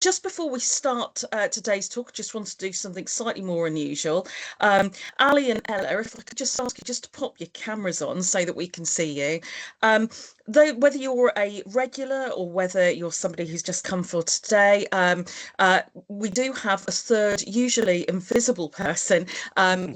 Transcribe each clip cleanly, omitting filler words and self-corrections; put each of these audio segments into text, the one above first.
Just before we start today's talk, I just want to do something slightly more unusual. Ali and Ella, if I could just ask you just to pop your cameras on so that we can see you. Um, though whether you're a regular or whether you're somebody who's just come for today, we do have a third, usually invisible person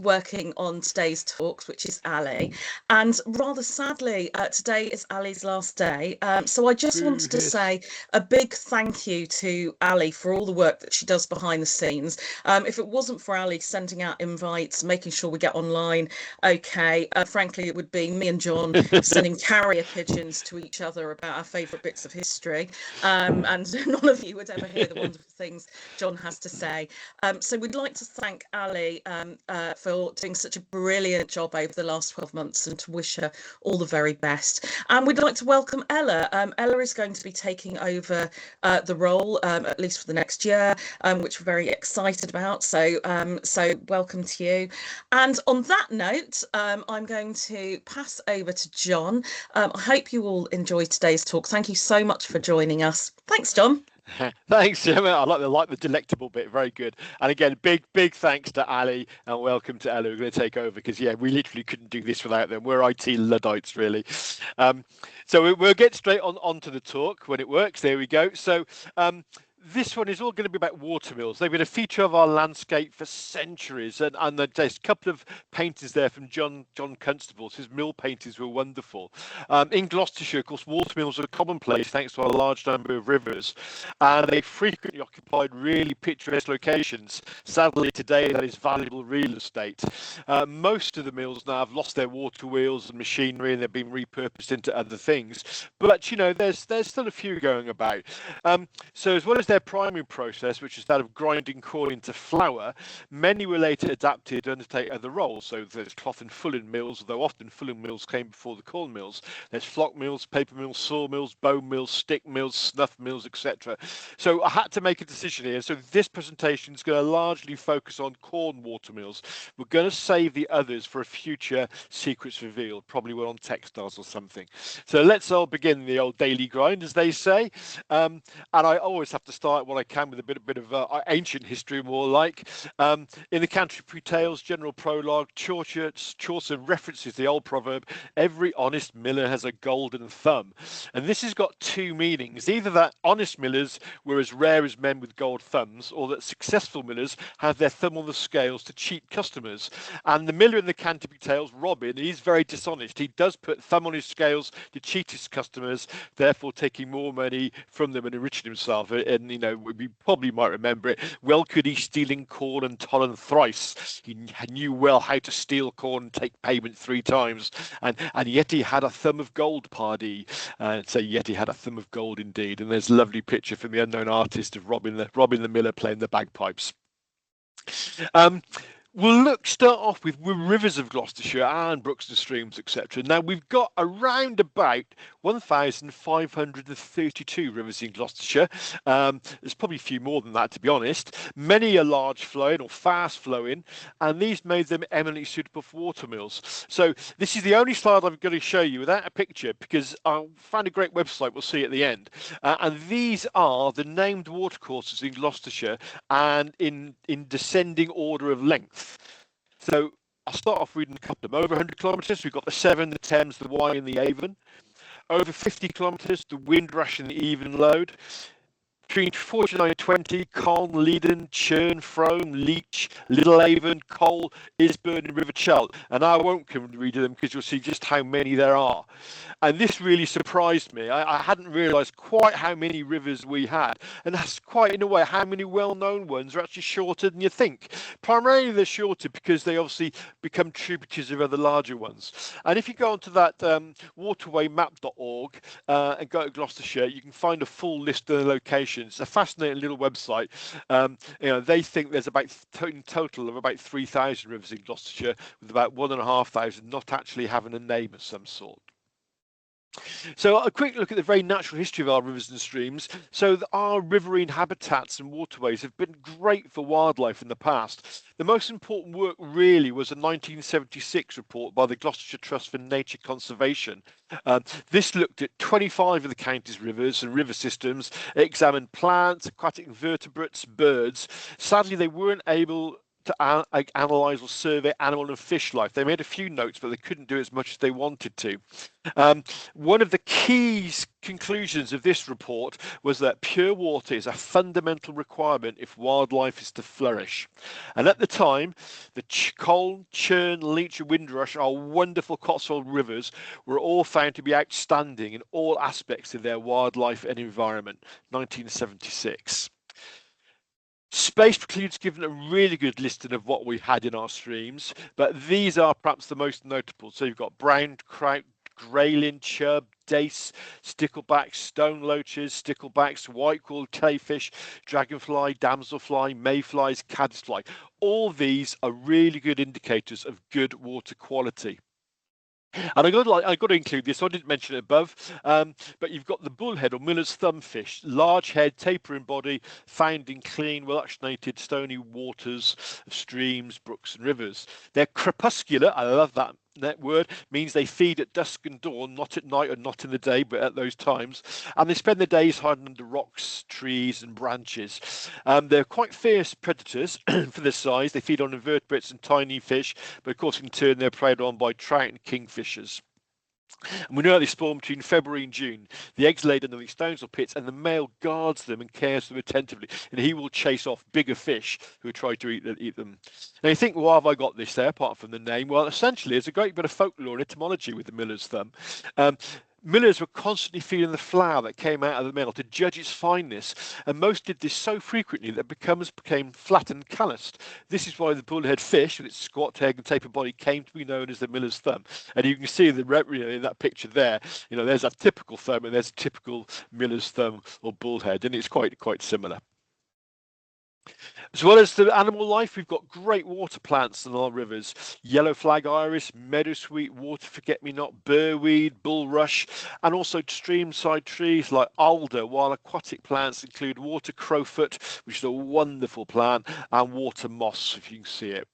working on today's talks, which is Ali. And rather sadly, today is Ali's last day. So I just Boo wanted to hiss. say a big thank you to Ali for all the work that she does behind the scenes. If it wasn't for Ali sending out invites, making sure we get online, okay, frankly, it would be me and John sending carrier pigeons to each other about our favourite bits of history. And none of you would ever hear the wonderful things John has to say. So we'd like to thank Ali for doing such a brilliant job over the last 12 months and to wish her all the very best. And we'd like to welcome Ella. Ella is going to be taking over the role, at least for the next year, which we're very excited about. So welcome to you. And on that note, I'm going to pass over to John. I hope you all enjoyed today's talk. Thank you so much for joining us. Thanks, John. Thanks, Gemma. I like the delectable bit. Very good. And again, big thanks to Ali and welcome to Ella. We're going to take over because we literally couldn't do this without them. We're IT Luddites, really. So we'll get straight onto the talk when it works. There we go. So this one is all going to be about watermills. They've been a feature of our landscape for centuries, and there's a couple of paintings there from John Constable. His mill paintings were wonderful. In Gloucestershire, of course, watermills are commonplace thanks to our large number of rivers, and they frequently occupied really picturesque locations. Sadly, today that is valuable real estate. Most of the mills now have lost their water wheels and machinery, and they've been repurposed into other things. But there's still a few going about. So as well as their primary process, which is that of grinding corn into flour, many were later adapted to undertake other roles. So there's cloth and fulling mills, although often fulling mills came before the corn mills. There's flock mills, paper mills, saw mills, bone mills, stick mills, snuff mills, etc. So I had to make a decision here. So this presentation is going to largely focus on corn water mills. We're going to save the others for a future Secrets Revealed, probably one on textiles or something. So let's all begin the old daily grind, as they say. And I always have to start what I can with a bit of ancient history, more like. In the Canterbury Tales, General Prologue, Chaucer references the old proverb, "Every honest miller has a golden thumb." And this has got two meanings. Either that honest millers were as rare as men with gold thumbs, or that successful millers have their thumb on the scales to cheat customers. And the miller in the Canterbury Tales, Robin, he's very dishonest. He does put thumb on his scales to cheat his customers, therefore taking more money from them and enriching himself. And we probably might remember it. Well could he stealing corn and tollen thrice. He knew well how to steal corn and take payment 3 times. And yet he had a thumb of gold, pardie. So yet he had a thumb of gold indeed. And there's a lovely picture from the unknown artist of Robin the Miller playing the bagpipes. We'll start off with rivers of Gloucestershire and brooks and streams, etc. Now, we've got around about 1,532 rivers in Gloucestershire. There's probably a few more than that, to be honest. Many are large flowing or fast flowing, and these made them eminently suitable for watermills. So this is the only slide I'm going to show you without a picture, because I found a great website we'll see at the end. And these are the named watercourses in Gloucestershire, and in descending order of length. So I'll start off reading a couple of them. Over 100 kilometres, we've got the Severn, the Thames, the Wye and the Avon. Over 50 kilometres, the Windrush and the Evenlode. Between 49 and 20, Colne, Leiden, Churn, Frome, Leach, Little Avon, Cole, Isburn and River Chelt. And I won't come and read them because you'll see just how many there are. And this really surprised me. I hadn't realised quite how many rivers we had. And that's quite, in a way, how many well-known ones are actually shorter than you think. Primarily they're shorter because they obviously become tributaries of other larger ones. And if you go onto that waterwaymap.org and go to Gloucestershire, you can find a full list of the locations. It's a fascinating little website. They think there's about in total of about 3,000 rivers in Gloucestershire, with about 1,500 not actually having a name of some sort. So a quick look at the very natural history of our rivers and streams. So our riverine habitats and waterways have been great for wildlife in the past. The most important work really was a 1976 report by the Gloucestershire Trust for Nature Conservation. This looked at 25 of the county's rivers and river systems. It examined plants, aquatic invertebrates, birds. Sadly, they weren't able to analyze or survey animal and fish life. They made a few notes, but they couldn't do as much as they wanted to. One of the key conclusions of this report was that pure water is a fundamental requirement if wildlife is to flourish. And at the time, the Colne, Churn, Leach and Windrush, our wonderful Cotswold rivers, were all found to be outstanding in all aspects of their wildlife and environment. 1976. Space Precludes given a really good listing of what we had in our streams, but these are perhaps the most notable. So you've got brown trout, grayling, chub, dace, sticklebacks, stone loaches, sticklebacks, white-quilled clayfish, dragonfly, damselfly, mayflies, caddisfly. All these are really good indicators of good water quality. And I got to include this. So I didn't mention it above, but you've got the bullhead or miller's thumb fish, large head, tapering body, found in clean, well-oxygenated, stony waters of streams, brooks, and rivers. They're crepuscular. I love that word. Means they feed at dusk and dawn, not at night or not in the day, but at those times. And they spend their days hiding under rocks, trees, and branches. They're quite fierce predators for their size. They feed on invertebrates and tiny fish, but of course in turn they're preyed on by trout and kingfishers. And we know they spawn between February and June. The eggs laid under these stones or pits, and the male guards them and cares for them attentively. And he will chase off bigger fish who try to eat them. Now you think, well, have I got this there apart from the name? Well, essentially, there's a great bit of folklore and etymology with the miller's thumb. Millers were constantly feeling the flour that came out of the mill to judge its fineness, and most did this so frequently that became flat and calloused. This is why the bullhead fish, with its squat head and tapered body, came to be known as the miller's thumb. And you can see in that picture there, there's a typical thumb and there's a typical miller's thumb or bullhead, and it's quite similar. As well as the animal life, we've got great water plants in our rivers. Yellow flag iris, meadowsweet, water forget-me-not, burrweed, bulrush, and also streamside trees like alder, while aquatic plants include water crowfoot, which is a wonderful plant, and water moss, if you can see it.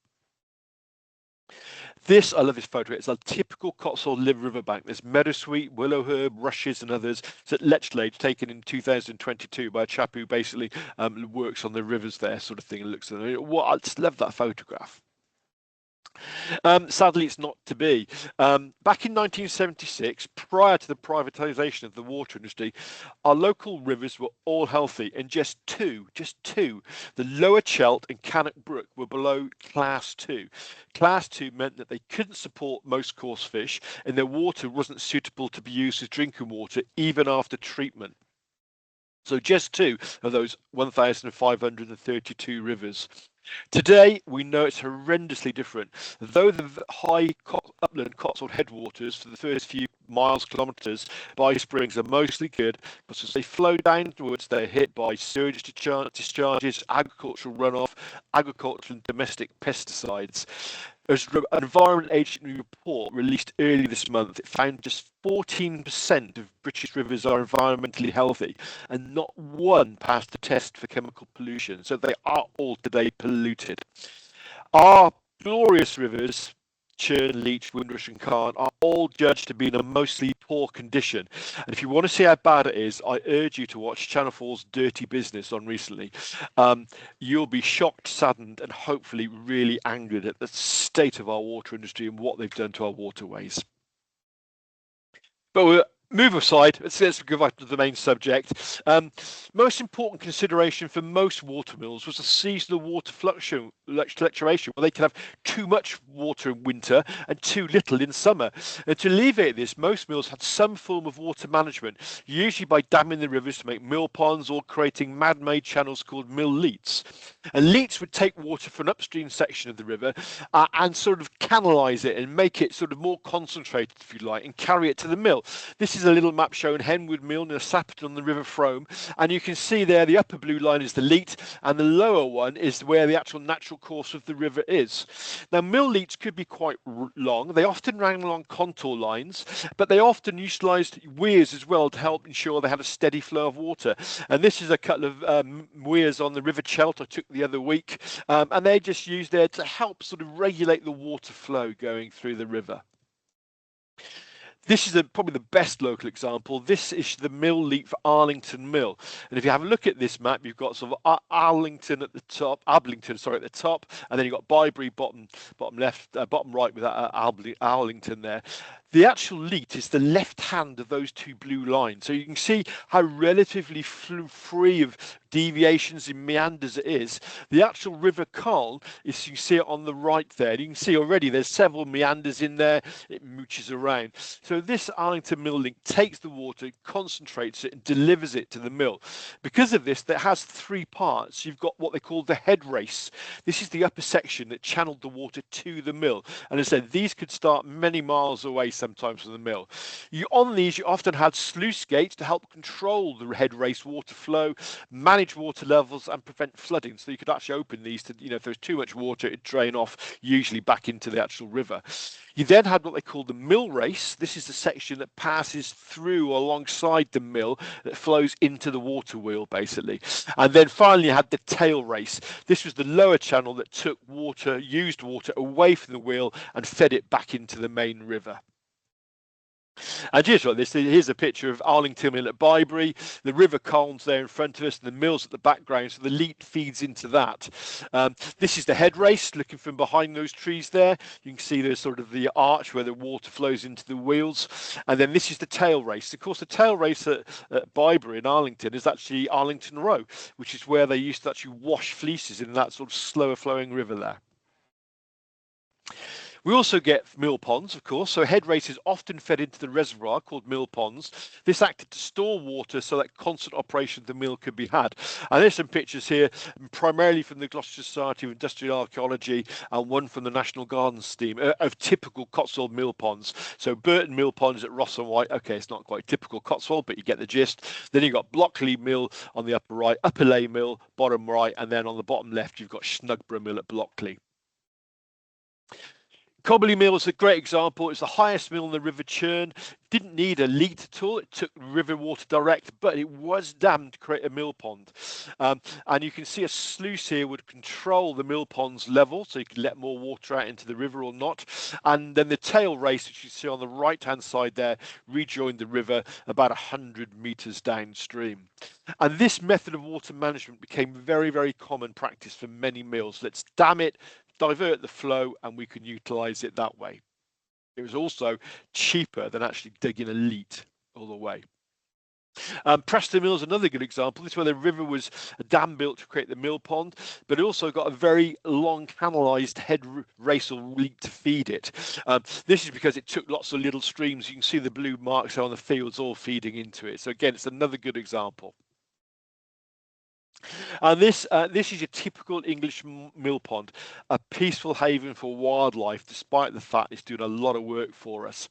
I love this photo. It's a typical Cotswold riverbank. There's meadowsweet, willow herb, rushes, and others. It's at Lechlade, taken in 2022 by a chap who basically works on the rivers there, sort of thing, and looks at them. I just love that photograph. Sadly, it's not to be. Back in 1976, prior to the privatisation of the water industry, our local rivers were all healthy, and just two, the Lower Chelt and Cannock Brook, were below Class 2. Class 2 meant that they couldn't support most coarse fish, and their water wasn't suitable to be used as drinking water, even after treatment. So just two of those 1,532 rivers. Today, we know it's horrendously different. Though the high upland Cotswold headwaters for the first few kilometres by springs are mostly good, but as they flow downwards, they're hit by sewage discharges, agricultural runoff, agricultural and domestic pesticides. As an Environment Agency report released early this month, it found just 14% of British rivers are environmentally healthy, and not one passed the test for chemical pollution. So they are all today polluted. Our glorious rivers, Churn, Leach, Windrush and Carn, are all judged to be in a mostly poor condition. And if you want to see how bad it is, I urge you to watch Channel 4's Dirty Business on recently. You'll be shocked, saddened, and hopefully really angered at the state of our water industry and what they've done to our waterways. But we'll move aside. Let's go back to the main subject. Most important consideration for most watermills was the seasonal water fluctuation, where they can have too much water in winter and too little in summer. And to alleviate this, most mills had some form of water management, usually by damming the rivers to make mill ponds or creating man-made channels called mill leats. And leats would take water from an upstream section of the river and sort of canalise it and make it sort of more concentrated, if you like, and carry it to the mill. This is a little map showing Henwood Mill near Sapperton on the River Frome, and you can see there the upper blue line is the leat and the lower one is where the actual natural course of the river is. Now, mill leats could be quite long. They often ran along contour lines, but they often utilised weirs as well to help ensure they had a steady flow of water. And this is a couple of weirs on the River Chelt I took the other week, and they just used there to help sort of regulate the water flow going through the river. This is probably the best local example. This is the mill leat for Arlington Mill. And if you have a look at this map, you've got sort of Ablington at the top, at the top, and then you've got Bybury bottom left, bottom right with Arlington there. The actual leat is the left hand of those two blue lines. So you can see how relatively free of deviations in meanders it is. The actual River Colne is, you see it on the right there. You can see already there's several meanders in there. It mooches around. So this Arlington Mill link takes the water, concentrates it and delivers it to the mill. Because of this, that has three parts. You've got what they call the head race. This is the upper section that channeled the water to the mill. And as I said, these could start many miles away sometimes from the mill. On these, you often had sluice gates to help control the head race water flow, manage water levels and prevent flooding. So you could actually open these to, if there's too much water, it'd drain off, usually back into the actual river. You then had what they call the mill race. This is the section that passes through alongside the mill that flows into the water wheel, basically. And then finally you had the tail race. This was the lower channel that took water, used water away from the wheel and fed it back into the main river. And here's what this is. Here's a picture of Arlington Mill at Bybury. The River Colne's there in front of us, and the mill's at the background, so the leat feeds into that. This is the head race, looking from behind those trees there. You can see there's sort of the arch where the water flows into the wheels. And then this is the tail race. Of course, the tail race at Bybury in Arlington is actually Arlington Row, which is where they used to actually wash fleeces in that sort of slower flowing river there. We also get mill ponds, of course, so head races often fed into the reservoir called mill ponds. This acted to store water so that constant operation of the mill could be had. And there's some pictures here, primarily from the Gloucestershire Society of Industrial Archaeology and one from the National Gardens team, of typical Cotswold mill ponds. So Burton Mill Pond is at Ross and White. Okay, it's not quite typical Cotswold, but you get the gist. Then you've got Blockley Mill on the upper right, Upper Ley Mill, bottom right, and then on the bottom left, you've got Snugborough Mill at Blockley. Cobbley Mill is a great example. It's the highest mill in the River Churn. Didn't need a leat at all. It took river water direct, but it was dammed to create a mill pond. And you can see a sluice here would control the mill pond's level, so you could let more water out into the river or not. And then the tail race, which you see on the right-hand side there, rejoined the river about 100 metres downstream. And this method of water management became very, very common practice for many mills. Let's dam it, divert the flow, and we can utilise it that way. It was also cheaper than actually digging a leat all the way. Preston Mill is another good example. This is where the river was a dam built to create the mill pond, but it also got a very long canalised head race or leat to feed it. This is because it took lots of little streams. You can see the blue marks on the fields all feeding into it. So again, it's another good example. And this is your typical English mill pond, a peaceful haven for wildlife, despite the fact it's doing a lot of work for us.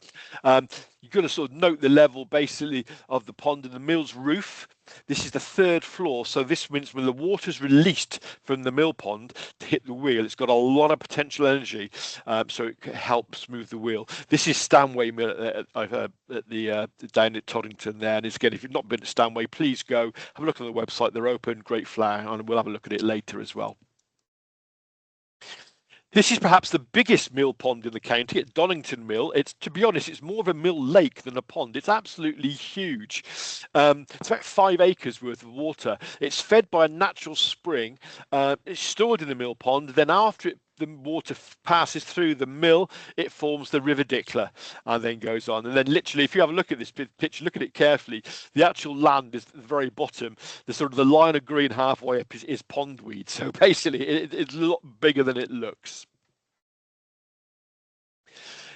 You've got to sort of note the level, basically, of the pond and the mill's roof. This is the third floor, so this means when the water's released from the mill pond to hit the wheel, it's got a lot of potential energy, so it helps move the wheel. This is Stanway Mill down at Toddington there, and again, if you've not been to Stanway, please go have a look on the website. They're open, great flower, and we'll have a look at it later as well. This is perhaps the biggest mill pond in the county at Donington Mill. It's, to be honest, it's more of a mill lake than a pond. It's absolutely huge. It's about 5 acres worth of water. It's fed by a natural spring. It's stored in the mill pond. Then after the water passes through the mill, it forms the River Dickler and then goes on. And then literally, if you have a look at this picture, look at it carefully, the actual land is at the very bottom. The sort of the line of green halfway up is pondweed. So basically, it's a lot bigger than it looks.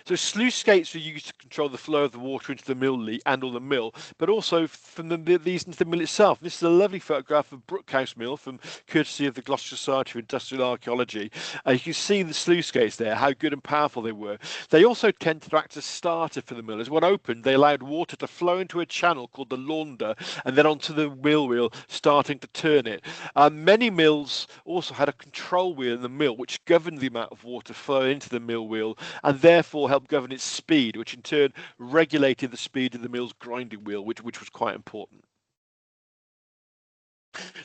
So sluice gates were used to control the flow of the water into the mill leat and or the mill, but also from these into the mill itself. This is a lovely photograph of Brookhouse Mill from courtesy of the Gloucestershire Society for Industrial Archaeology. You can see the sluice gates there, how good and powerful they were. They also tended to act as starter for the mill. As one opened, they allowed water to flow into a channel called the launder and then onto the mill wheel, starting to turn it. Many mills also had a control wheel in the mill which governed the amount of water flowing into the mill wheel and therefore helped govern its speed, which in turn regulated the speed of the mill's grinding wheel, which was quite important.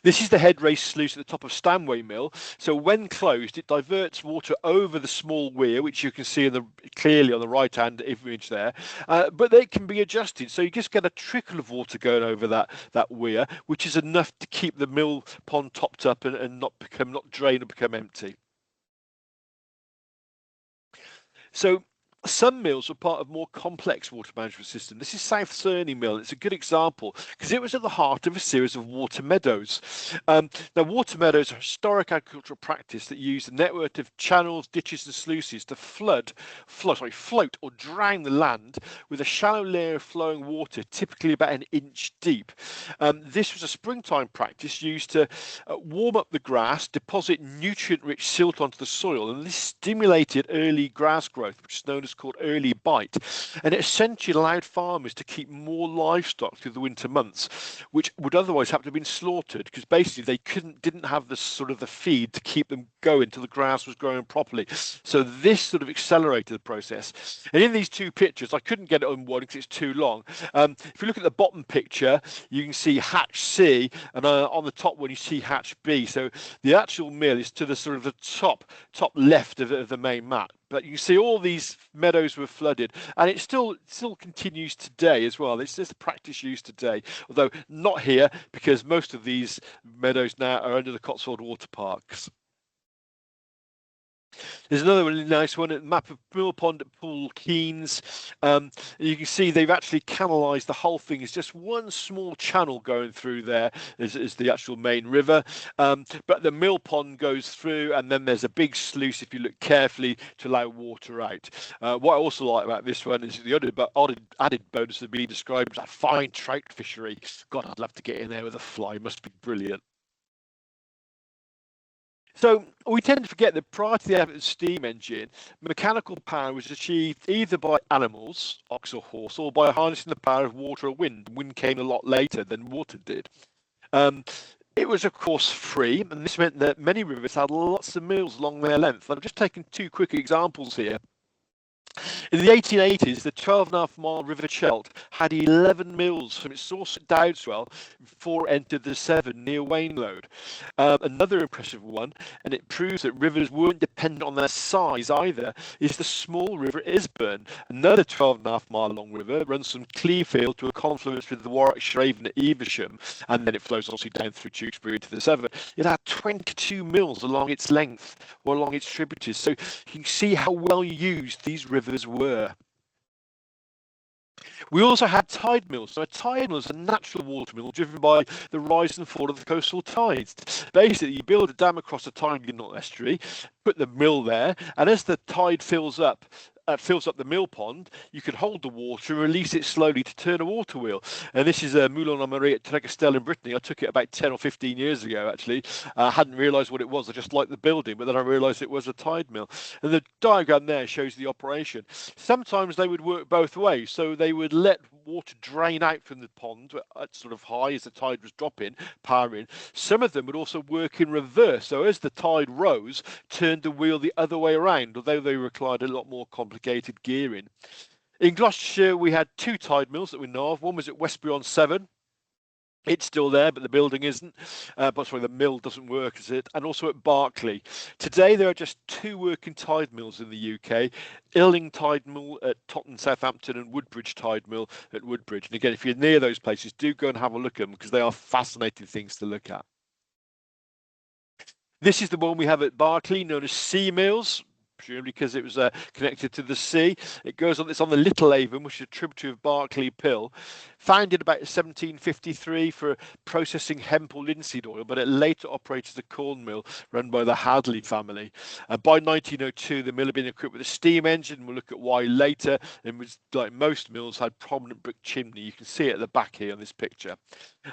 This is the head race sluice at the top of Stanway Mill. So when closed, it diverts water over the small weir, which you can see clearly on the right-hand image there. But they can be adjusted, so you just get a trickle of water going over that weir, which is enough to keep the mill pond topped up and not drain or become empty. So some mills were part of more complex water management systems. This is South Cerney Mill. It's a good example because it was at the heart of a series of water meadows. Now, water meadows are a historic agricultural practice that used a network of channels, ditches, and sluices to float or drown the land with a shallow layer of flowing water, typically about an inch deep. This was a springtime practice used to warm up the grass, deposit nutrient-rich silt onto the soil, and this stimulated early grass growth, which is known as called early bite, and it essentially allowed farmers to keep more livestock through the winter months, which would otherwise have to have been slaughtered because basically they didn't have the feed to keep them going till the grass was growing properly. So this sort of accelerated the process. And in these two pictures, I couldn't get it on one because it's too long. If you look at the bottom picture, you can see hatch C, and on the top one you see hatch B. So the actual mill is to the sort of the top left of the main map. But you see all these meadows were flooded, and it still continues today as well. It's just a practice used today, although not here because most of these meadows now are under the Cotswold Water Parks. There's another really nice one, a map of Mill Pond at Poole Keynes. You can see they've actually canalised the whole thing. It's just one small channel going through there is the actual main river. But the mill pond goes through, and then there's a big sluice, if you look carefully, to allow water out. What I also like about this one is the added bonus of being described as a fine trout fishery. God, I'd love to get in there with a fly. It must be brilliant. So we tend to forget that prior to the advent of the steam engine, mechanical power was achieved either by animals, ox or horse, or by harnessing the power of water or wind. Wind came a lot later than water did. It was, of course, free, and this meant that many rivers had lots of mills along their length. I've just taken two quick examples here. In the 1880s, the 12.5-mile River Chelt had 11 mills from its source at Dowdeswell before it entered the Severn near Wainload. Another impressive one, and it proves that rivers weren't dependent on their size either, is the small River Isburn. Another 12.5-mile long river runs from Cleefield to a confluence with the Warwickshire Avon at Evesham, and then it flows obviously down through Tewkesbury into the Severn. It had 22 mills along its length or along its tributaries, so you can see how well used these rivers were. We also had tide mills. So a tide mill is a natural water mill driven by the rise and fall of the coastal tides. Basically, you build a dam across a tiny inlet estuary, put the mill there, and as the tide fills up the mill pond, you can hold the water and release it slowly to turn a water wheel. And this is a Moulin à Marie at Tregastelle in Brittany. I took it about 10 or 15 years ago, actually. I hadn't realised what it was. I just liked the building, but then I realised it was a tide mill. And the diagram there shows the operation. Sometimes they would work both ways. So they would let water drain out from the pond at sort of high as the tide was dropping, powering. Some of them would also work in reverse. So as the tide rose, turned the wheel the other way around, although they required a lot more complicated gearing. In Gloucestershire, we had two tide mills that we know of. One was at Westbury-on-Severn. It's still there, but the building isn't. The mill doesn't work, is it? And also at Berkeley. Today, there are just two working tide mills in the UK. Illing Tide Mill at Totton, Southampton, and Woodbridge Tide Mill at Woodbridge. And again, if you're near those places, do go and have a look at them because they are fascinating things to look at. This is the one we have at Berkeley, known as Sea Mills, presumably because it was connected to the sea. It's on the Little Avon, which is a tributary of Berkeley Pill. founded about 1753 for processing hemp or linseed oil, but it later operated as a corn mill run by the Hadley family. By 1902, the mill had been equipped with a steam engine. We'll look at why later. And was like most mills, had prominent brick chimney. You can see it at the back here on this picture.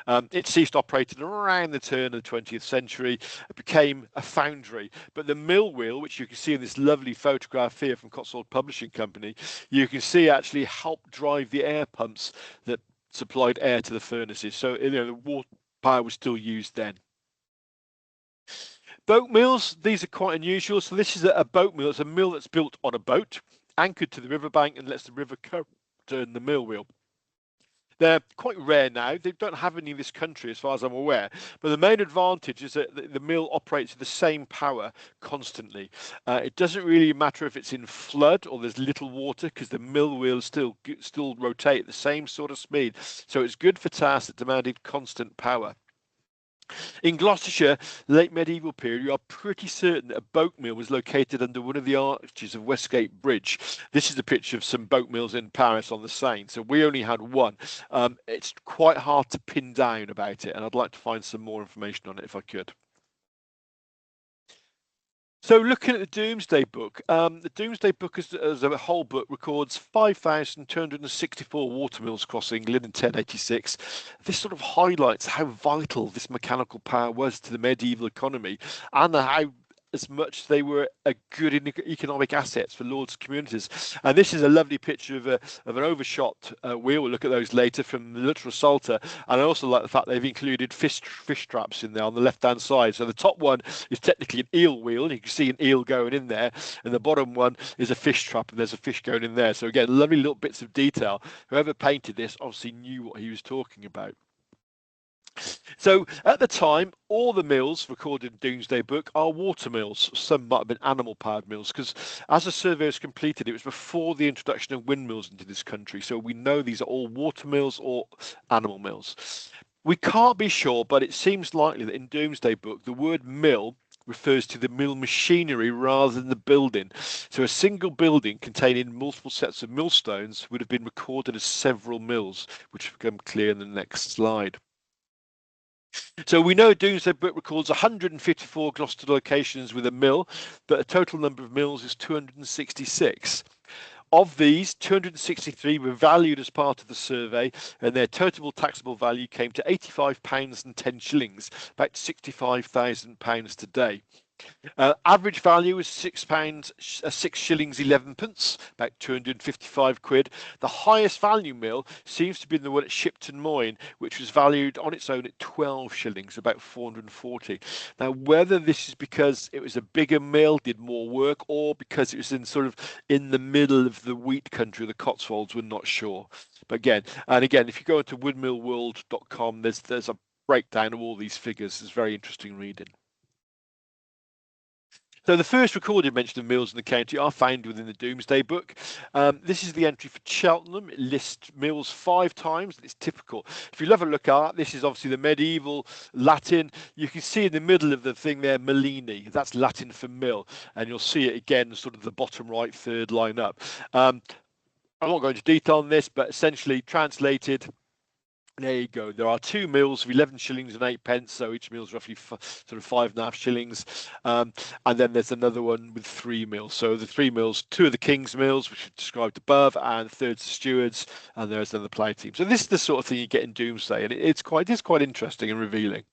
It ceased operating around the turn of the 20th century. It became a foundry. But the mill wheel, which you can see in this lovely photograph here from Cotswold Publishing Company, you can see actually helped drive the air pumps that supplied air to the furnaces. So the water power was still used then. Boat mills, these are quite unusual. So this is a boat mill. It's a mill that's built on a boat, anchored to the riverbank, and lets the river turn the mill wheel. They're quite rare now. They don't have any in this country as far as I'm aware. But the main advantage is that the mill operates with the same power constantly. It doesn't really matter if it's in flood or there's little water, because the mill wheel still rotate at the same sort of speed. So it's good for tasks that demanded constant power. In Gloucestershire, late medieval period, you are pretty certain that a boat mill was located under one of the arches of Westgate Bridge. This is a picture of some boat mills in Paris on the Seine. So we only had one. It's quite hard to pin down about it, and I'd like to find some more information on it if I could. So looking at the Domesday Book, the Domesday Book as a whole book records 5,264 watermills across England in 1086. This sort of highlights how vital this mechanical power was to the medieval economy, and how as much they were a good economic assets for lords' communities. And this is a lovely picture of an overshot wheel. We'll look at those later from the literal Psalter. And I also like the fact they've included fish traps in there on the left-hand side. So the top one is technically an eel wheel, and you can see an eel going in there. And the bottom one is a fish trap, and there's a fish going in there. So again, lovely little bits of detail. Whoever painted this obviously knew what he was talking about. So at the time, all the mills recorded in Domesday Book are water mills. Some might have been animal-powered mills, because as the survey was completed, it was before the introduction of windmills into this country. So we know these are all water mills or animal mills. We can't be sure, but it seems likely that in Domesday Book, the word mill refers to the mill machinery rather than the building. So a single building containing multiple sets of millstones would have been recorded as several mills, which will become clear in the next slide. So we know Domesday Book records 154 Gloucester locations with a mill, but a total number of mills is 266. Of these, 263 were valued as part of the survey, and their total taxable value came to £85 and 10 shillings, about £65,000 today. Average value was £6 11 pence, about 255 quid. The highest value mill seems to be the one at Shipton Moyne, which was valued on its own at 12 shillings, about 440. Now, whether this is because it was a bigger mill, did more work, or because it was in the middle of the wheat country of the Cotswolds, we're not sure. But again, if you go into woodmillworld.com, there's a breakdown of all these figures. It's very interesting reading. So the first recorded mention of mills in the county are found within the Domesday Book. This is the entry for Cheltenham. It lists mills 5 times. It's typical. If you have a look at, this is obviously the medieval Latin. You can see in the middle of the thing there, Mellini. That's Latin for mill. And you'll see it again, sort of the bottom right, third line up. I'm not going into detail on this, but essentially translated, there you go. There are 2 mills of 11 shillings and 8 pence, so each mill is roughly sort of 5.5 shillings. And then there's another one with 3 mills. So the 3 mills, 2 of the King's mills, which are described above, and the third's the Stewards, and there's another play team. So this is the sort of thing you get in Domesday, and it's quite interesting and revealing.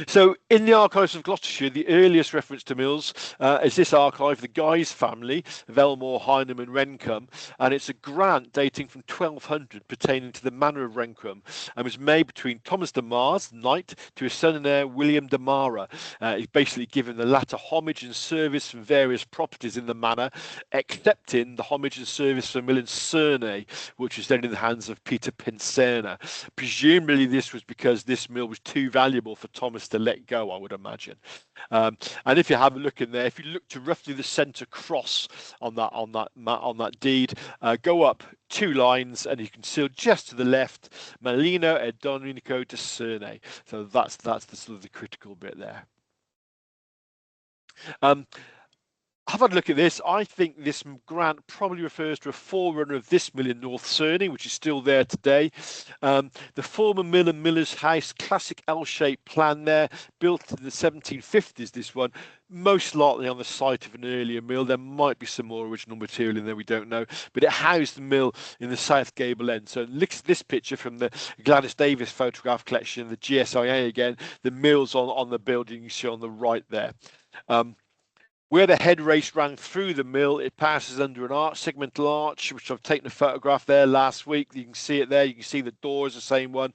So in the archives of Gloucestershire, the earliest reference to mills is this archive, the Guise family of Elmore, Hynham and Rencombe, and it's a grant dating from 1200 pertaining to the manor of Rencombe, and was made between Thomas de Mars, knight, to his son and heir William de Mara. He's basically given the latter homage and service from various properties in the manor, excepting the homage and service from mill in Cernay, which was then in the hands of Peter Pincerna. Presumably this was because this mill was too valuable for Thomas to let go, I would imagine. And if you have a look in there, if you look to roughly the centre cross on that deed, go up 2 lines, and you can see just to the left, Molino e Domenico de Cernay. So that's the sort of the critical bit there. Have had a look at this. I think this grant probably refers to a forerunner of this mill in North Cerney, which is still there today. The former mill and miller's house, classic L-shaped plan there, built in the 1750s, this one, most likely on the site of an earlier mill. There might be some more original material in there, we don't know, but it housed the mill in the south gable end. So look at this picture from the Gladys Davis photograph collection, the GSIA again, the mill's on the building you see on the right there. Where the head race ran through the mill, it passes under an arch, segmental arch, which I've taken a photograph there last week. You can see it there. You can see the door is the same one.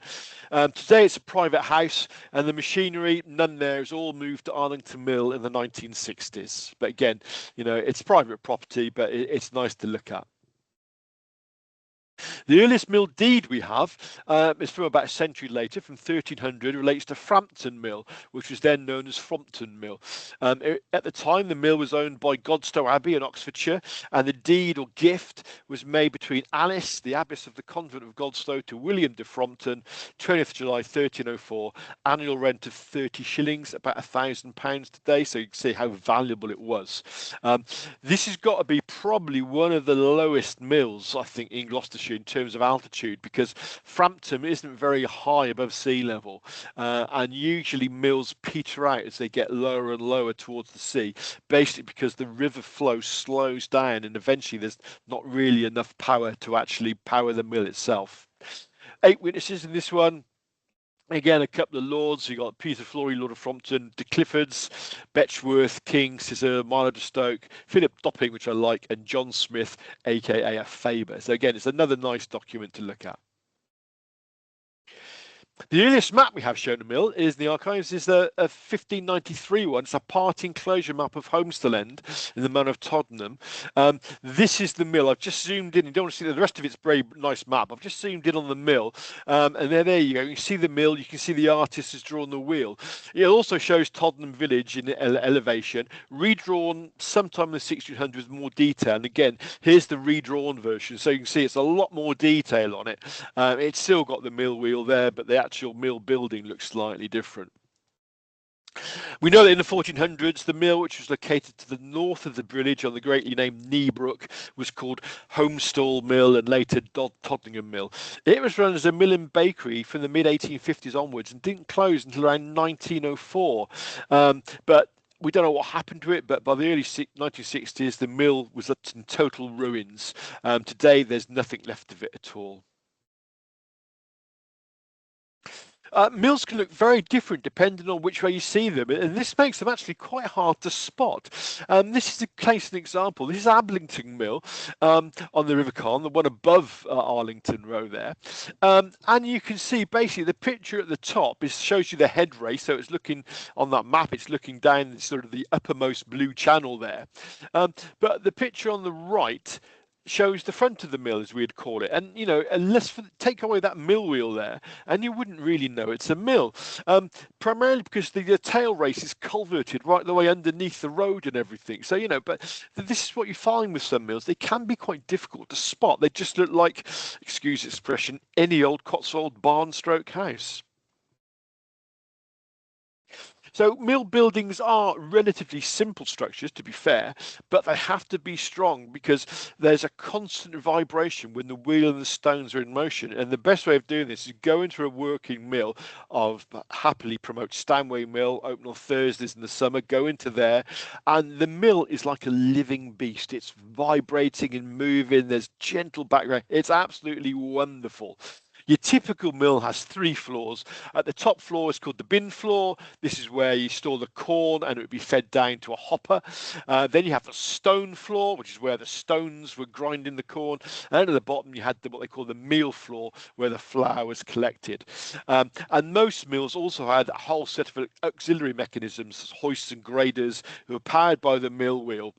Today it's a private house, and the machinery, none there, is all moved to Arlington Mill in the 1960s. But again, you know, it's private property, but it's nice to look at. The earliest mill deed we have is from about a century later, from 1300, relates to Frampton Mill, which was then known as Frompton Mill. At the time, the mill was owned by Godstow Abbey in Oxfordshire, and the deed or gift was made between Alice, the abbess of the convent of Godstow, to William de Frompton, 20th July 1304, annual rent of 30 shillings, about £1,000 today, so you can see how valuable it was. This has got to be probably one of the lowest mills, I think, in Gloucestershire in terms of altitude, because Frampton isn't very high above sea level, and usually mills peter out as they get lower and lower towards the sea, basically because the river flow slows down and eventually there's not really enough power to actually power the mill itself. 8 witnesses in this one. Again, a couple of lords. You got Peter Flory, Lord of Frompton, de Cliffords, Betchworth, King, Scissor, Milo de Stoke, Philip Dopping, which I like, and John Smith, aka a Faber. So again, it's another nice document to look at. The earliest map we have shown a mill is in the archives is a 1593 one. It's a part enclosure map of Homestead End in the manor of Tottenham. This is the mill. I've just zoomed in. You don't want to see the rest of its very nice map. I've just zoomed in on the mill, and there you go. You can see the mill. You can see the artist has drawn the wheel. It also shows Tottenham village in elevation, redrawn sometime in the 1600s with more detail. And again, here's the redrawn version, so you can see it's a lot more detail on it. It's still got the mill wheel there, but the actual mill building looks slightly different. We know that in the 1400s, the mill, which was located to the north of the village on the greatly named Kneebrook, was called Homestall Mill and later Tottenham Mill. It was run as a mill and bakery from the mid-1850s onwards and didn't close until around 1904. But we don't know what happened to it, but by the early 1960s, the mill was in total ruins. Today, there's nothing left of it at all. Mills can look very different depending on which way you see them, and this makes them actually quite hard to spot. This is a case and example. This is Ablington Mill on the River Con, the one above Arlington Row there. And you can see basically the picture at the top shows you the head race, so it's looking on that map, it's looking down sort of the uppermost blue channel there. But the picture on the right shows the front of the mill, as we'd call it, and you know, unless take away that mill wheel there, and you wouldn't really know it's a mill. Primarily because the tail race is culverted right the way underneath the road and everything. So you know, but this is what you find with some mills; they can be quite difficult to spot. They just look like, excuse the expression, any old Cotswold barn stroke house. So mill buildings are relatively simple structures, to be fair, but they have to be strong because there's a constant vibration when the wheel and the stones are in motion. And the best way of doing this is go into a working mill. Happily promote Stanway Mill, open on Thursdays in the summer, go into there, and the mill is like a living beast. It's vibrating and moving. There's gentle background. It's absolutely wonderful. Your typical mill has 3 floors. At the top floor is called the bin floor. This is where you store the corn and it would be fed down to a hopper. Then you have the stone floor, which is where the stones were grinding the corn. And at the bottom you had what they call the meal floor, where the flour was collected. And most mills also had a whole set of auxiliary mechanisms, hoists and graders, who were powered by the mill wheel.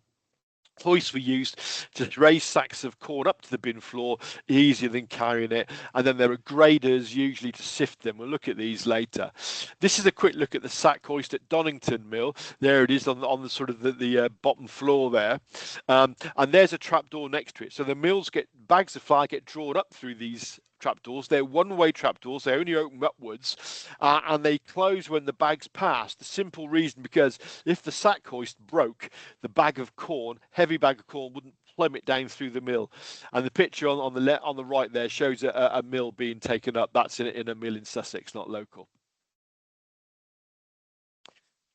Hoists were used to raise sacks of corn up to the bin floor, easier than carrying it, and then there are graders usually to sift them. We'll look at these later. This is a quick look at the sack hoist at Donington Mill. There it is on the sort of the bottom floor there, and there's a trapdoor next to it. So the bags of flour get drawn up through these trapdoors. They're one-way trapdoors. They only open upwards, and they close when the bag's passed. The simple reason, because if the sack hoist broke, the bag of corn, heavy bag of corn, wouldn't plummet down through the mill. And the picture on the right there shows a mill being taken up. That's in a mill in Sussex, not local.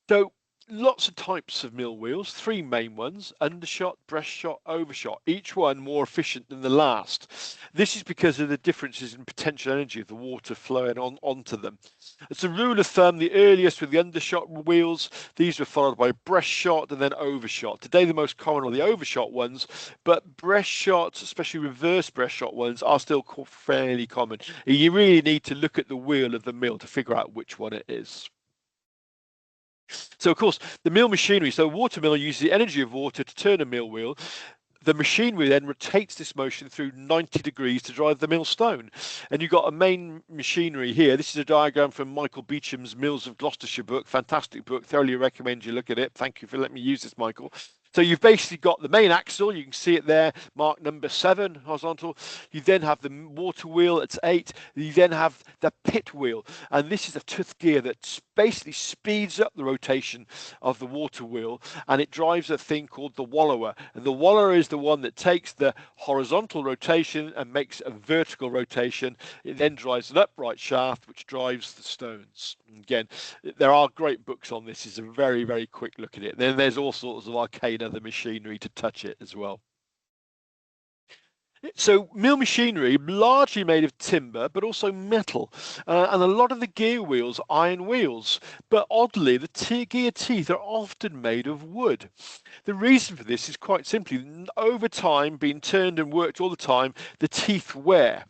So lots of types of mill wheels, three main ones: undershot, breastshot, overshot, each one more efficient than the last. This is because of the differences in potential energy of the water flowing onto them. As a rule of thumb, the earliest were the undershot wheels. These were followed by breastshot and then overshot. Today the most common are the overshot ones, but breastshots, especially reverse breastshot ones, are still fairly common. You really need to look at the wheel of the mill to figure out which one it is. So, of course, the mill machinery, so a water mill uses the energy of water to turn a mill wheel. The machinery then rotates this motion through 90 degrees to drive the millstone. And you've got a main machinery here. This is a diagram from Michael Beecham's Mills of Gloucestershire book. Fantastic book. Thoroughly recommend you look at it. Thank you for letting me use this, Michael. So you've basically got the main axle. You can see it there, marked number 7, horizontal. You then have the water wheel, it's 8. You then have the pit wheel. And this is a tooth gear that basically speeds up the rotation of the water wheel, and it drives a thing called the wallower. And the wallower is the one that takes the horizontal rotation and makes a vertical rotation. It then drives an upright shaft, which drives the stones. Again, there are great books on this. It's a very, very quick look at it. Then there's all sorts of arcane other machinery to touch it as well. So mill machinery, largely made of timber, but also metal. And a lot of the gear wheels are iron wheels. But oddly, the gear teeth are often made of wood. The reason for this is quite simply, over time, being turned and worked all the time, the teeth wear.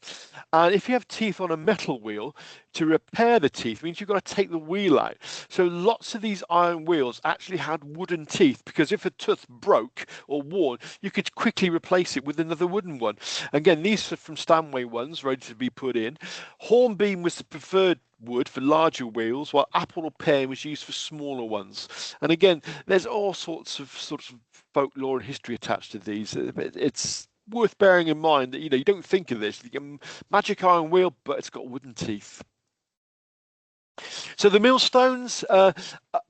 And if you have teeth on a metal wheel, to repair the teeth means you've got to take the wheel out. So lots of these iron wheels actually had wooden teeth, because if a tooth broke or worn, you could quickly replace it with another wooden one. Again, these are from Stanway ones, ready to be put in. Hornbeam was the preferred wood for larger wheels, while apple or pear was used for smaller ones. And again, there's all sorts of folklore and history attached to these. It's worth bearing in mind that you don't think of this. Magic iron wheel, but it's got wooden teeth. So the millstones,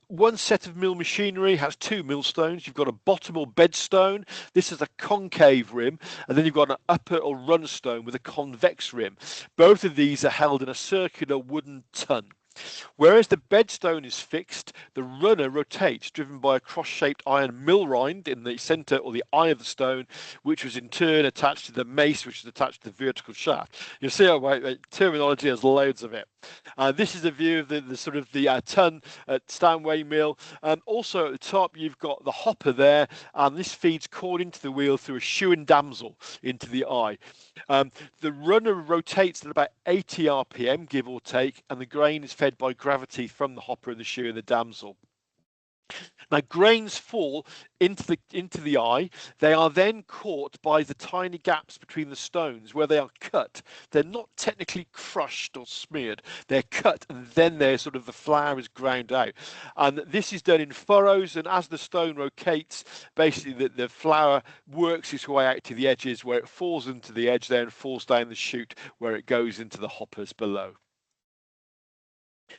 one set of mill machinery has 2 millstones. You've got a bottom or bed stone. This is a concave rim, and then you've got an upper or run stone with a convex rim. Both of these are held in a circular wooden tun. Whereas the bedstone is fixed, the runner rotates, driven by a cross-shaped iron mill rind in the centre or the eye of the stone, which was in turn attached to the mace, which is attached to the vertical shaft. You'll see how terminology has loads of it. This is a view of the tun at Stanway Mill. Also at the top, you've got the hopper there, and this feeds corn into the wheel through a shoe and damsel into the eye. The runner rotates at about 80 RPM, give or take, and the grain is fed by gravity from the hopper and the shoe and the damsel. Now, grains fall into the eye. They are then caught by the tiny gaps between the stones where they are cut. They're not technically crushed or smeared. They're cut, and then the flour is ground out. And this is done in furrows, and as the stone rotates, basically the flour works its way out to the edges, where it falls into the edge there and falls down the chute where it goes into the hoppers below.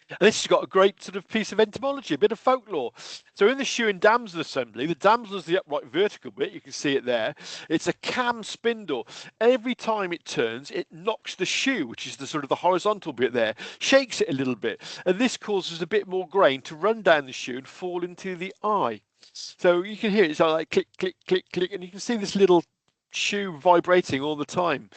And this has got a great piece of entomology, a bit of folklore. So in the shoe and damsel assembly, the damsel is the upright vertical bit. You can see it there. It's a cam spindle. Every time it turns, it knocks the shoe, which is the horizontal bit there, shakes it a little bit. And this causes a bit more grain to run down the shoe and fall into the eye. So you can hear it like click, click, click, click, and you can see this little shoe vibrating all the time.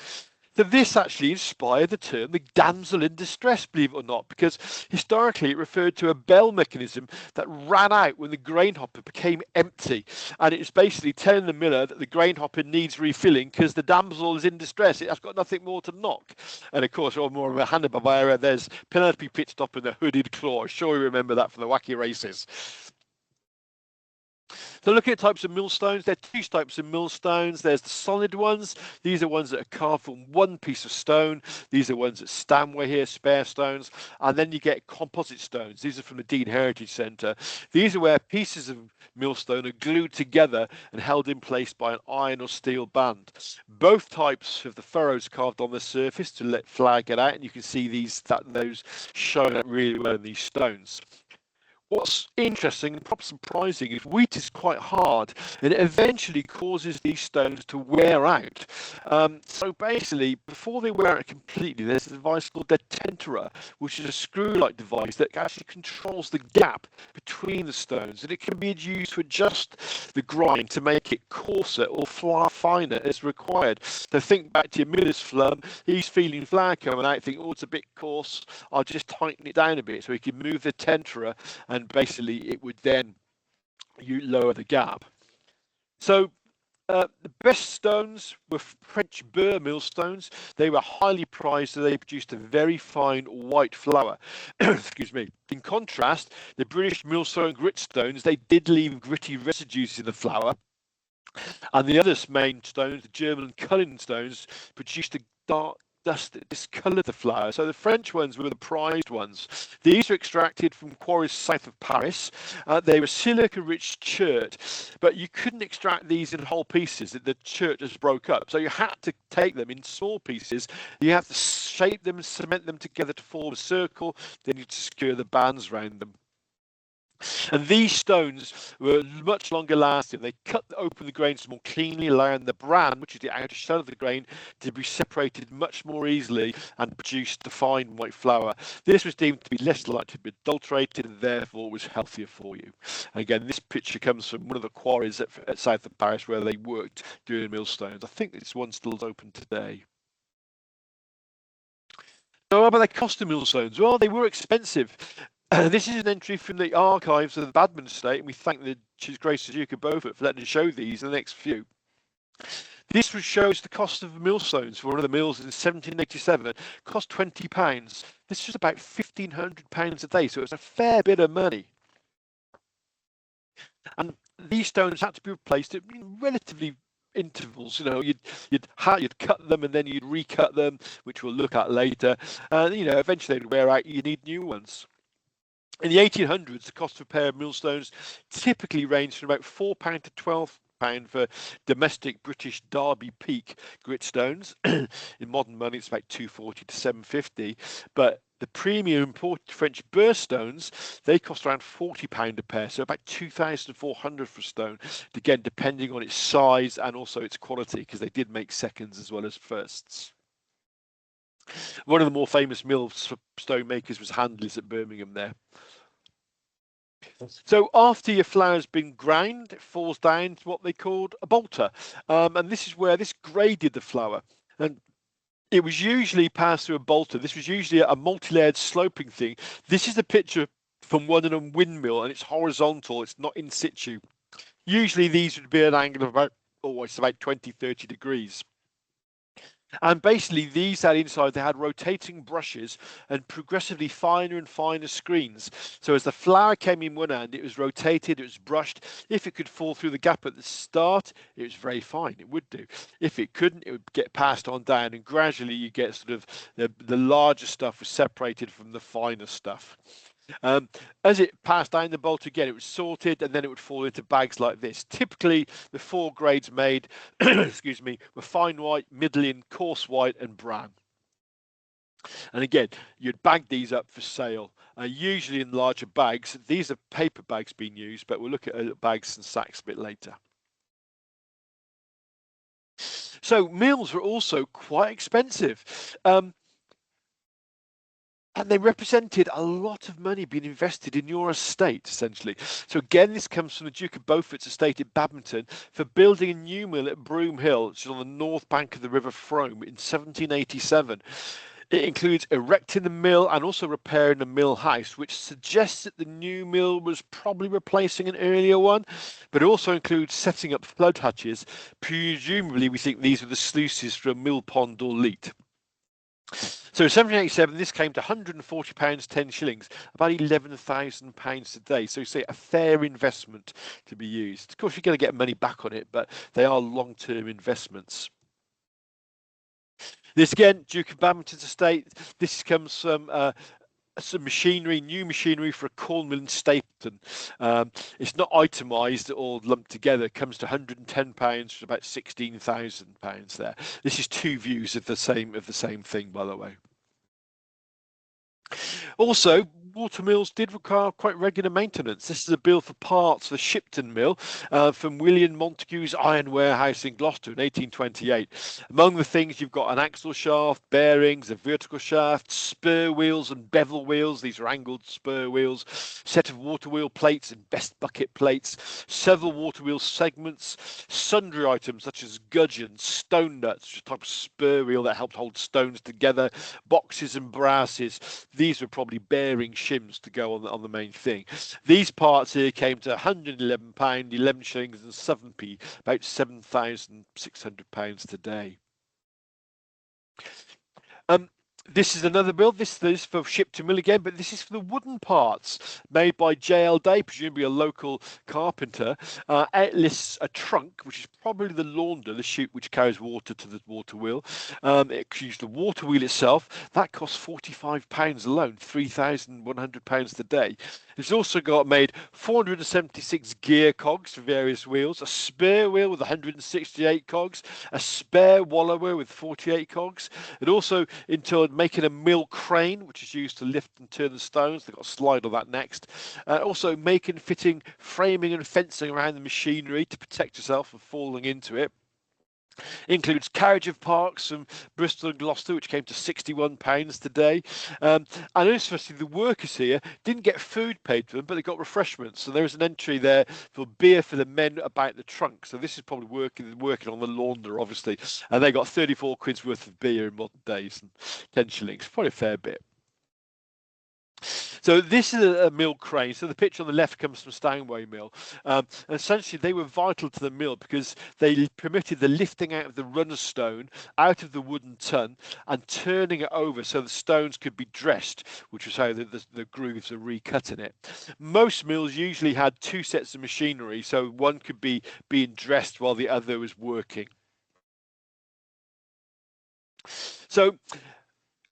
So this actually inspired the term the damsel in distress, believe it or not, because historically it referred to a bell mechanism that ran out when the grain hopper became empty. And it's basically telling the miller that the grain hopper needs refilling because the damsel is in distress. It has got nothing more to knock. And of course, or more of a Hanna-Barbera, there's Penelope Pitstop and the hooded claw. I'm sure you remember that from the wacky races. So looking at types of millstones, there are two types of millstones. There's the solid ones. These are ones that are carved from one piece of stone. These are ones that Stanway here, spare stones. And then you get composite stones. These are from the Dean Heritage Centre. These are where pieces of millstone are glued together and held in place by an iron or steel band. Both types have the furrows carved on the surface to let flour get out, and you can see those showing up really well in these stones. What's interesting and perhaps surprising is wheat is quite hard, and it eventually causes these stones to wear out. So basically, before they wear out completely, there's a device called the tenterer, which is a screw-like device that actually controls the gap between the stones, and it can be used to adjust the grind to make it coarser or finer as required. So think back to your miller's flum. He's feeling flour coming out, thinking, oh, it's a bit coarse. I'll just tighten it down a bit, so he can move the tenterer, and basically it would then lower the gap. So the best stones were French burr millstones. They were highly prized, so they produced a very fine white flour. Excuse me. In contrast, the British millstone gritstones, they did leave gritty residues in the flour. And the other main stones, the German and Cullen stones, produced a dark dust that discoloured the flour. So the French ones were the prized ones. These were extracted from quarries south of Paris. They were silica-rich chert, but you couldn't extract these in whole pieces. The chert just broke up. So you had to take them in small pieces. You have to shape them and cement them together to form a circle. Then you secure the bands around them. And these stones were much longer lasting. They cut open the grains more cleanly, allowing the bran, which is the outer shell of the grain, to be separated much more easily and produced the fine white flour. This was deemed to be less likely to be adulterated and therefore was healthier for you. And again, this picture comes from one of the quarries at south of Paris where they worked doing millstones. I think this one still is open today. So how about the cost of millstones? Well, they were expensive. This is an entry from the archives of the Badman estate, and we thank His Grace the Duke of Beaufort for letting us show these in the next few. This shows the cost of millstones for one of the mills in 1787. It cost £20. This was about £1,500 a day, so it was a fair bit of money. And these stones had to be replaced at relatively intervals. You'd cut them and then you'd recut them, which we'll look at later. And eventually they'd wear out. You need new ones. In the 1800s, the cost of a pair of millstones typically ranged from about £4 to £12 for domestic British Derby Peak gritstones. In modern money, it's about £240 to £750. But the premium imported French burr stones, they cost around £40 a pair, so about £2,400 for a stone, again, depending on its size and also its quality, because they did make seconds as well as firsts. One of the more famous mill stone makers was Handley's at Birmingham there. So after your flour's been ground, it falls down to what they called a bolter. And this is where this graded the flour. And it was usually passed through a bolter. This was usually a multi-layered sloping thing. This is a picture from one in a windmill, and it's horizontal. It's not in situ. Usually these would be an angle of about 20, 30 degrees. And basically these had inside, they had rotating brushes and progressively finer and finer screens. So as the flour came in one end, it was rotated, it was brushed. If it could fall through the gap at the start, it was very fine, it would do. If it couldn't, it would get passed on down, and gradually you get sort of the larger stuff was separated from the finer stuff. As it passed down the bolt again, it was sorted, and then it would fall into bags like this. Typically, the four grades made, excuse me, were fine white, middling, coarse white, and brown. And again, you'd bag these up for sale, usually in larger bags. These are paper bags being used, but we'll look at bags and sacks a bit later. So mills were also quite expensive. And they represented a lot of money being invested in your estate, essentially. So again, this comes from the Duke of Beaufort's estate at Badminton for building a new mill at Broom Hill, which is on the north bank of the River Frome in 1787. It includes erecting the mill and also repairing the mill house, which suggests that the new mill was probably replacing an earlier one, but it also includes setting up flood hatches. Presumably, we think these were the sluices for a mill pond or leat. So in 1787, this came to £140, 10 shillings, about £11,000 today. So you say a fair investment to be used. Of course, you're going to get money back on it, but they are long-term investments. This again, Duke of Badminton's estate. This comes from some machinery, new machinery for a corn mill in Stapleton. It's not itemised or lumped together. It comes to £110 for about £16,000 there. This is two views of the same thing, by the way. Also, watermills did require quite regular maintenance. This is a bill for parts for Shipton Mill from William Montague's Iron Warehouse in Gloucester in 1828. Among the things, you've got an axle shaft, bearings, a vertical shaft, spur wheels and bevel wheels. These are angled spur wheels, set of water wheel plates and best bucket plates, several water wheel segments, sundry items such as gudgeons, stone nuts, which is a type of spur wheel that helped hold stones together, boxes and brasses. These were probably bearing shims to go on the main thing. These parts here came to £111, 11 shillings and 7p, about £7,600 today. This is another build. This is for Shipton Mill again, but this is for the wooden parts made by J.L. Day, presumably a local carpenter. It lists a trunk, which is probably the launder, the chute which carries water to the water wheel. It uses the water wheel itself. That costs £45 alone, £3,100 today. It's also got made 476 gear cogs for various wheels, a spare wheel with 168 cogs, a spare wallower with 48 cogs. It also entailed making a mill crane, which is used to lift and turn the stones. They've got a slide on that next. Also making, fitting, framing and fencing around the machinery to protect yourself from falling into it. Includes carriage of parks from Bristol and Gloucester, which came to £61 today. And especially the workers here didn't get food paid for them, but they got refreshments. So there is an entry there for beer for the men about the trunk. So this is probably working on the launder, obviously. And they got 34 quid's worth of beer in modern days and 10 shillings, probably a fair bit. So this is a mill crane. So the picture on the left comes from Stanway Mill. And essentially, they were vital to the mill because they permitted the lifting out of the runner stone out of the wooden ton and turning it over so the stones could be dressed, which was how the grooves are recut in it. Most mills usually had two sets of machinery, so one could be being dressed while the other was working. So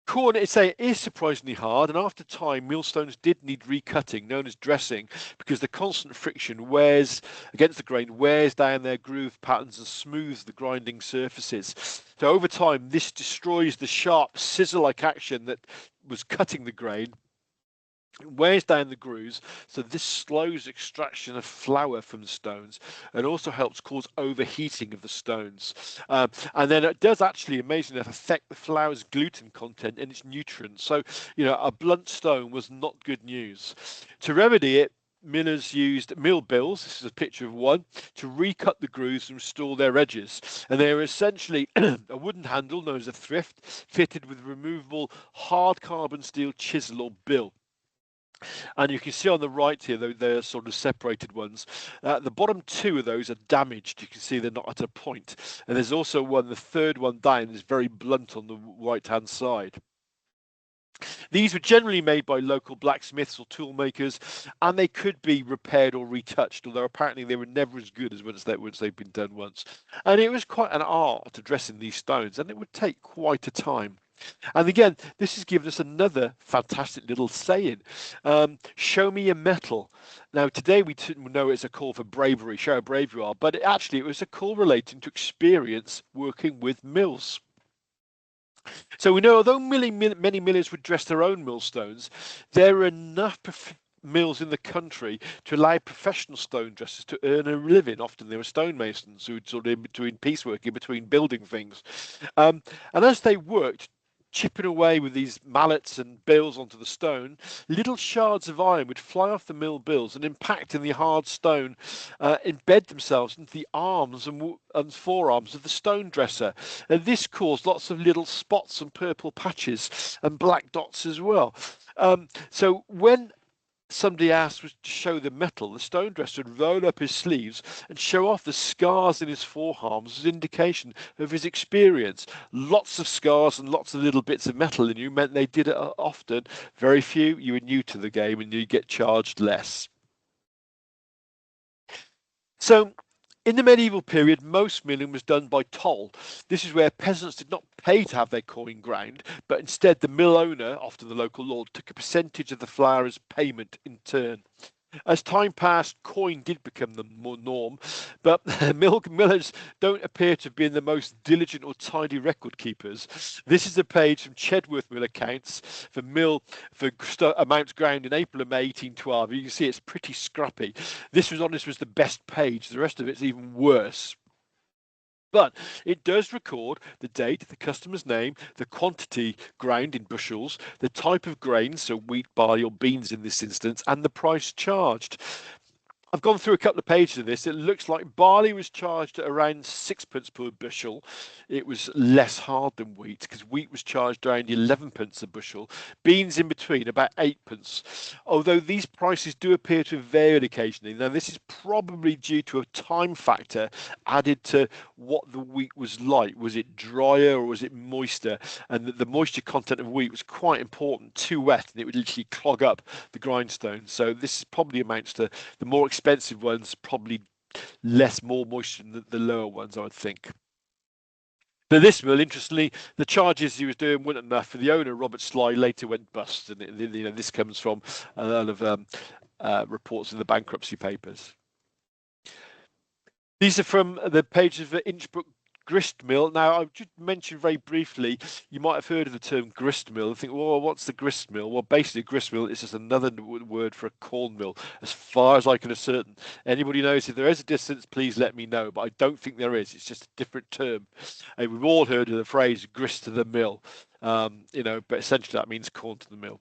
corn, it is surprisingly hard, and after time, millstones did need recutting, known as dressing, because the constant friction wears against the grain, wears down their groove patterns and smooths the grinding surfaces. So over time, this destroys the sharp scissor-like action that was cutting the grain. It wears down the grooves, so this slows extraction of flour from the stones and also helps cause overheating of the stones. And then it does actually, amazingly enough, affect the flour's gluten content and its nutrients. So, a blunt stone was not good news. To remedy it, millers used mill bills, this is a picture of one, to recut the grooves and restore their edges. And they are essentially a wooden handle known as a thrift, fitted with removable hard carbon steel chisel or bill. And you can see on the right here, they're sort of separated ones. The bottom two of those are damaged. You can see they're not at a point. And there's also one, the third one down, is very blunt on the right-hand side. These were generally made by local blacksmiths or tool makers, and they could be repaired or retouched, although apparently they were never as good as once they've been done once. And it was quite an art addressing these stones, and it would take quite a time. And again, this has given us another fantastic little saying, show me your metal. Now, today we know it's a call for bravery, show how brave you are, but it was a call relating to experience working with mills. So we know, although many millers would dress their own millstones, there are enough mills in the country to allow professional stone dressers to earn a living. Often they were stonemasons who would sort of in between piecework, in between building things. And as they worked, chipping away with these mallets and bills onto the stone, little shards of iron would fly off the mill bills and impact in the hard stone, embed themselves into the arms and forearms of the stone dresser. And this caused lots of little spots and purple patches and black dots as well. So when somebody asked was to show the metal, the stone dresser would roll up his sleeves and show off the scars in his forearms as indication of his experience. Lots of scars and lots of little bits of metal in you meant they did it often. Very few, you were new to the game and you get charged less. So in the medieval period, most milling was done by toll. This is where peasants did not pay to have their coin ground, but instead the mill owner, often the local lord, took a percentage of the flour as payment in turn. As time passed, coin did become the norm, but millers don't appear to have been the most diligent or tidy record keepers. This is a page from Chedworth Mill accounts for amounts ground in April and May 1812. You can see it's pretty scrappy. This was the best page. The rest of it's even worse. But it does record the date, the customer's name, the quantity ground in bushels, the type of grain, so wheat, barley, or beans in this instance, and the price charged. I've gone through a couple of pages of this. It looks like barley was charged at around 6p per bushel. It was less hard than wheat because wheat was charged around 11p a bushel. Beans in between, about 8p. Although these prices do appear to have varied occasionally. Now, this is probably due to a time factor added to what the wheat was like. Was it drier or was it moister? And the moisture content of wheat was quite important. Too wet and it would literally clog up the grindstone. So this probably amounts to the more expensive ones, probably more moisture than the lower ones, I would think. But this mill, interestingly, the charges he was doing weren't enough for the owner. Robert Sly later went bust, and this comes from a lot of reports in the bankruptcy papers. These are from the pages of the Inchbrook grist mill. Now, I've just mentioned very briefly, you might have heard of the term grist mill and think, well, what's the grist mill? Well, basically, a grist mill is just another word for a corn mill, as far as I can ascertain. Anybody knows if there is a distance, please let me know, but I don't think there is. It's just a different term. And we've all heard of the phrase grist to the mill, but essentially that means corn to the mill.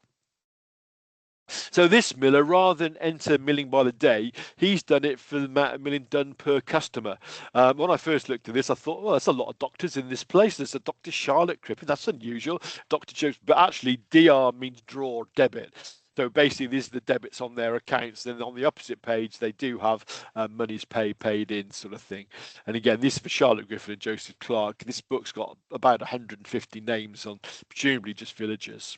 So this miller, rather than enter milling by the day, he's done it for the amount of milling done per customer. When I first looked at this, I thought, well, there's a lot of doctors in this place. There's a Dr. Charlotte Crippen. That's unusual. Dr. Jones, but actually DR means draw, debit. So basically, these are the debits on their accounts. Then on the opposite page, they do have monies paid in sort of thing. And again, this is for Charlotte Griffin and Joseph Clark. This book's got about 150 names on, presumably just villagers.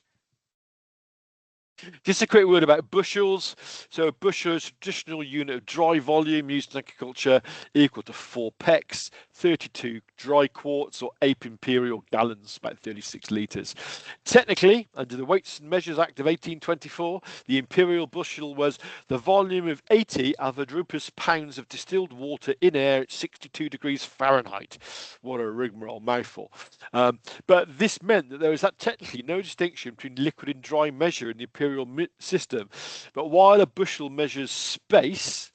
Just a quick word about bushels. So a bushel is a traditional unit of dry volume used in agriculture, equal to 4 pecks, 32 dry quarts or 8 imperial gallons, about 36 litres. Technically, under the Weights and Measures Act of 1824, the imperial bushel was the volume of 80 Avoirdupois pounds of distilled water in air at 62 degrees Fahrenheit. What a rigmarole, mouthful. But this meant that there was technically no distinction between liquid and dry measure in the imperial system. But while a bushel measures space,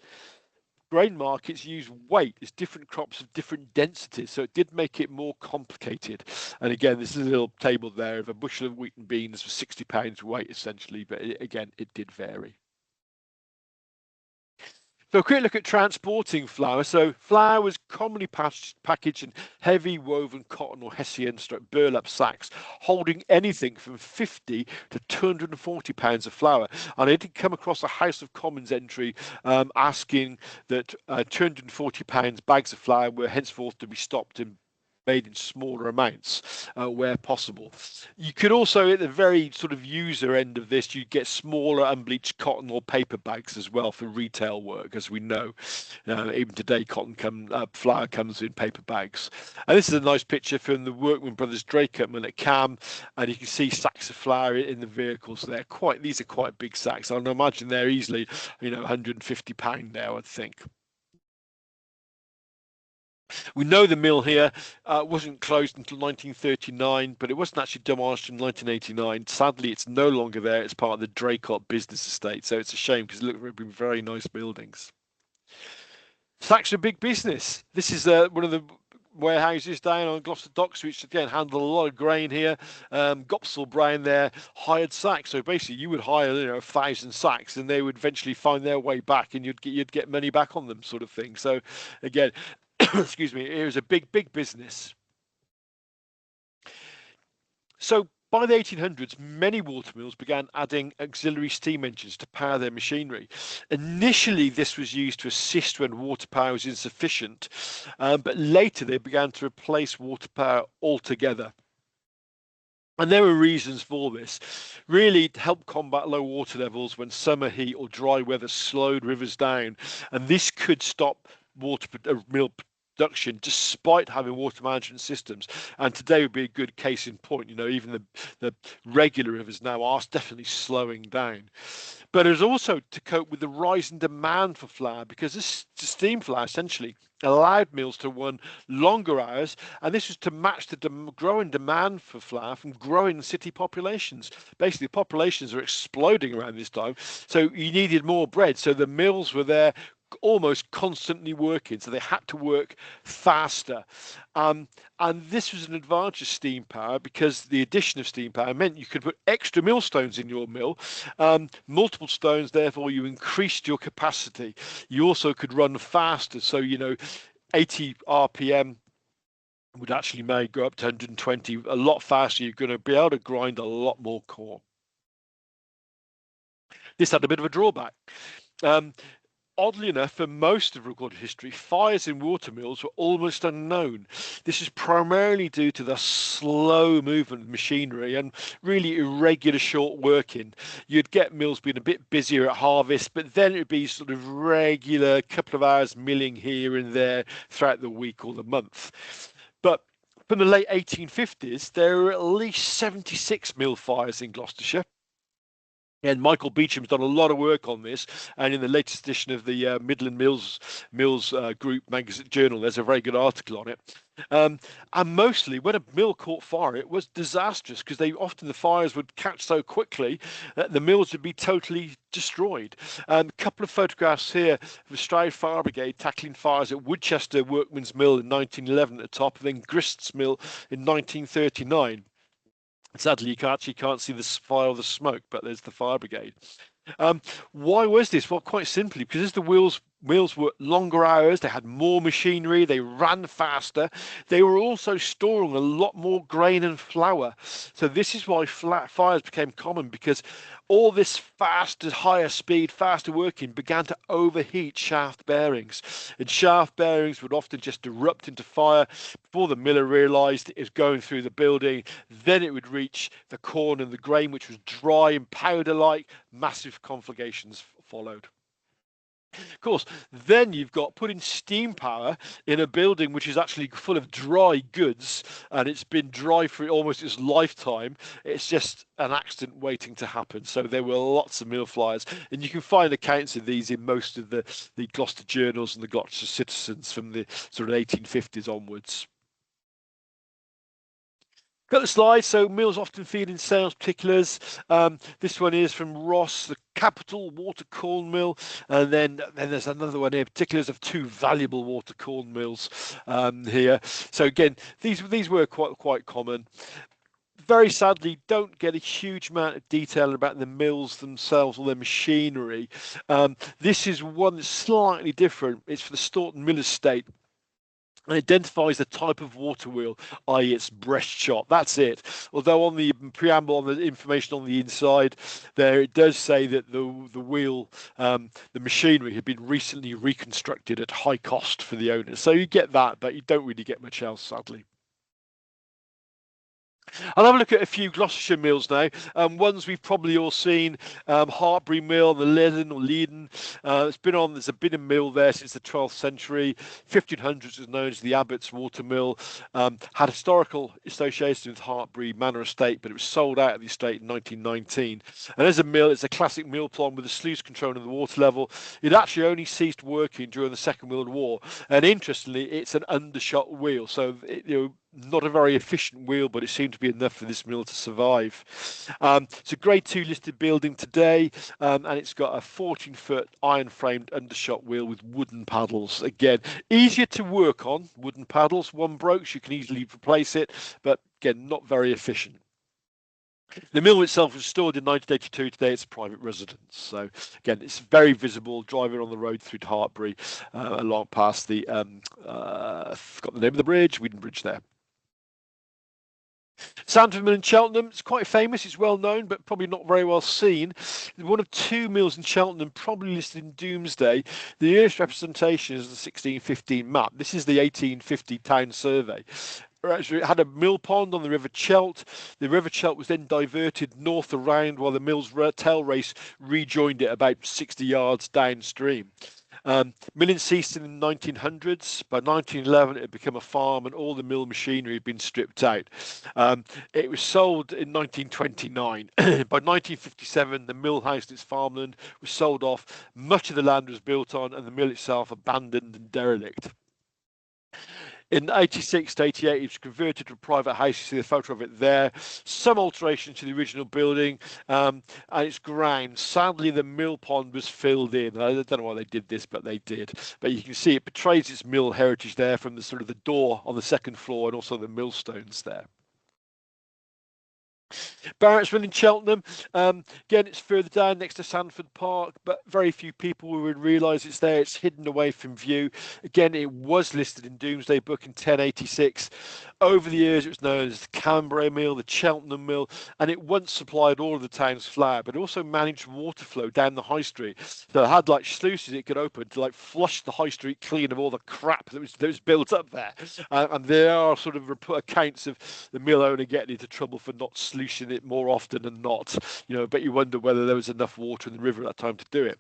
grain markets use weight as different crops of different densities, so it did make it more complicated. And again, this is a little table there of a bushel of wheat and beans for 60 pounds weight essentially, but again, it did vary. So a quick look at transporting flour. So flour was commonly packaged in heavy woven cotton or hessian burlap sacks, holding anything from 50 to 240 pounds of flour. And I did come across a House of Commons entry asking that 240 pounds bags of flour were henceforth to be stopped and made in smaller amounts where possible. You could also, at the very sort of user end of this, you get smaller unbleached cotton or paper bags as well for retail work, as we know. Even today, flour comes in paper bags. And this is a nice picture from the Workman Brothers dray cut mill at Cam, and you can see sacks of flour in the vehicles there. These are quite big sacks. I imagine they're easily, £150 now, I think. We know the mill here wasn't closed until 1939, but it wasn't actually demolished in 1989. Sadly, it's no longer there. It's part of the Draycott business estate, so it's a shame because it looked like very nice buildings. Sacks are big business. This is one of the warehouses down on Gloucester Docks, which again handle a lot of grain here. Gopsall Brown there hired sacks, so basically you would hire 1,000 sacks, and they would eventually find their way back, and you'd get money back on them, sort of thing. So again, excuse me, it was a big business. So By the 1800s, many watermills began adding auxiliary steam engines to power their machinery. Initially, this was used to assist when water power was insufficient, but later they began to replace water power altogether. And there were reasons for this, really to help combat low water levels when summer heat or dry weather slowed rivers down. And this could stop mill production despite having water management systems. And today would be a good case in point. Even the regular rivers now are definitely slowing down. But it was also to cope with the rising demand for flour, because this steam flour essentially allowed mills to run longer hours, and this was to match the growing demand for flour from growing city populations. Basically, populations are exploding around this time, so you needed more bread. So the mills were there almost constantly working, so they had to work faster. And this was an advantage of steam power, because the addition of steam power meant you could put extra millstones in your mill, multiple stones, therefore you increased your capacity. You also could run faster, so 80 RPM would actually may go up to 120, a lot faster. You're going to be able to grind a lot more corn. This had a bit of a drawback. Oddly enough, for most of recorded history, fires in watermills were almost unknown. This is primarily due to the slow movement of machinery and really irregular short working. You'd get mills being a bit busier at harvest, but then it would be sort of regular couple of hours milling here and there throughout the week or the month. But from the late 1850s, there were at least 76 mill fires in Gloucestershire. And Michael Beecham's done a lot of work on this, and in the latest edition of the Midland Mills Group magazine journal, there's a very good article on it. And mostly, when a mill caught fire, it was disastrous, because the fires would catch so quickly that the mills would be totally destroyed. A couple of photographs here of the Stroud Fire Brigade tackling fires at Woodchester Workmen's Mill in 1911 at the top, and then Grist's Mill in 1939. Sadly, you can't see the fire or the smoke, but there's the fire brigade. Why was this? Well, quite simply, because as the mills were longer hours, they had more machinery, they ran faster, they were also storing a lot more grain and flour. So this is why fires became common, because all this faster, higher speed, faster working began to overheat shaft bearings. And shaft bearings would often just erupt into fire before the miller realised it was going through the building. Then it would reach the corn and the grain, which was dry and powder-like. Massive conflagrations followed. Of course, then you've got putting steam power in a building which is actually full of dry goods, and it's been dry for almost its lifetime. It's just an accident waiting to happen. So there were lots of mill fires, and you can find accounts of these in most of the Gloucester journals and the Gloucester Citizens from the sort of 1850s onwards. Got the slide. So mills often feed in sales particulars. This one is from Ross, the Capital Water Corn Mill, and then there's another one here, particulars of two valuable water corn mills here. So again, these were quite common. Very sadly, don't get a huge amount of detail about the mills themselves or their machinery. This is one that's slightly different. It's for the Staunton Mill Estate. And identifies the type of water wheel, i.e. its breast shot. That's it. Although on the preamble, on the information on the inside there, it does say that the wheel, the machinery had been recently reconstructed at high cost for the owners. So you get that, but you don't really get much else, sadly. I'll have a look at a few Gloucestershire mills now. Ones we've probably all seen, Hartbury Mill, the Leiden. There's been a mill there since the 12th century. 1500s was known as the Abbott's Water Mill. Had historical association with Hartbury Manor Estate, but it was sold out of the estate in 1919. And as a mill, it's a classic mill pond with a sluice controlling the water level. It actually only ceased working during the Second World War. And interestingly, it's an undershot wheel. So, not a very efficient wheel, but it seemed to be enough for this mill to survive. It's a Grade 2 listed building today, and it's got a 14-foot iron-framed undershot wheel with wooden paddles. Again, easier to work on, wooden paddles. One breaks, you can easily replace it, but again, not very efficient. The mill itself was restored in 1982. Today it's a private residence. So again, it's very visible driving on the road through to Hartbury, along past the, forgot the name of the bridge, Whedon Bridge there. Sandford Mill in Cheltenham, it's quite famous, it's well known, but probably not very well seen. One of two mills in Cheltenham, probably listed in Doomsday. The earliest representation is the 1615 map. This is the 1850 town survey. It had a mill pond on the River Chelt. The River Chelt was then diverted north around while the mill's tail race rejoined it about 60 yards downstream. Milling ceased in the 1900s. By 1911, it had become a farm and all the mill machinery had been stripped out. It was sold in 1929. By 1957, the mill house and its farmland was sold off. Much of the land was built on and the mill itself abandoned and derelict. In 86 to 88, it was converted to a private house. You see the photo of it there. Some alteration to the original building and its grounds. Sadly, the mill pond was filled in. I don't know why they did this, but they did. But you can see it portrays its mill heritage there from the sort of the door on the second floor and also the millstones there. Barrett's Mill in Cheltenham, again, it's further down next to Sandford Park, but very few people would realise it's there. It's hidden away from view. Again, it was listed in Domesday Book in 1086. Over the years, it was known as the Cambrai Mill, the Cheltenham Mill, and it once supplied all of the town's flour, but also managed water flow down the high street. So it had like sluices it could open to like flush the high street clean of all the crap that was built up there. And there are sort of accounts of the mill owner getting into trouble for not sluicing it more often than not. But you wonder whether there was enough water in the river at that time to do it.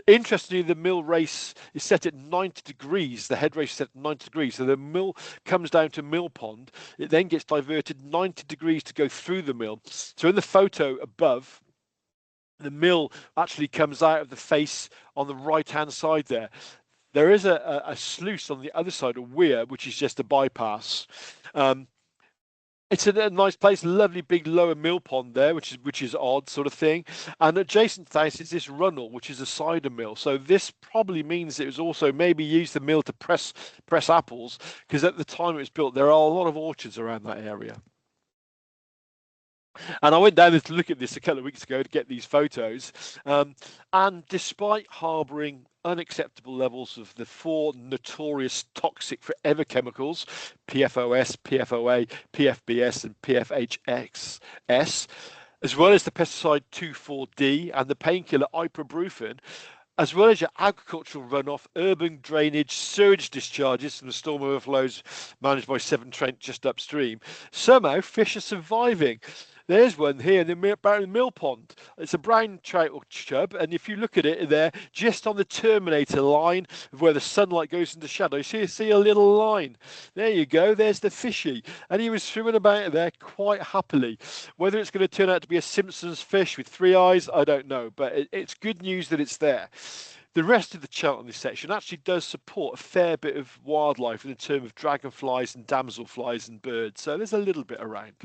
Interestingly, the mill race is set at 90 degrees. The head race is set at 90 degrees. So the mill comes down to mill pond. It then gets diverted 90 degrees to go through the mill. So in the photo above, the mill actually comes out of the face on the right-hand side there. There is a sluice on the other side, a weir, which is just a bypass. It's a nice place, lovely big lower mill pond there, which is odd sort of thing. And adjacent to that is this runnel, which is a cider mill. So this probably means it was also maybe used the mill to press apples, because at the time it was built, there are a lot of orchards around that area. And I went down there to look at this a couple of weeks ago to get these photos. And despite harbouring unacceptable levels of the four notorious toxic forever chemicals, PFOS, PFOA, PFBS, and PFHX, as well as the pesticide 2,4-D and the painkiller ibuprofen, as well as your agricultural runoff, urban drainage, sewage discharges from the storm overflows managed by Severn Trent just upstream, somehow fish are surviving. There's one here in the mill pond. It's a brown trout or chub, and if you look at it there, just on the terminator line of where the sunlight goes into shadow, you see a little line. There you go, there's the fishy. And he was swimming about there quite happily. Whether it's going to turn out to be a Simpsons fish with 3 eyes, I don't know, but it's good news that it's there. The rest of the chart on this section actually does support a fair bit of wildlife in terms of dragonflies and damselflies and birds, so there's a little bit around.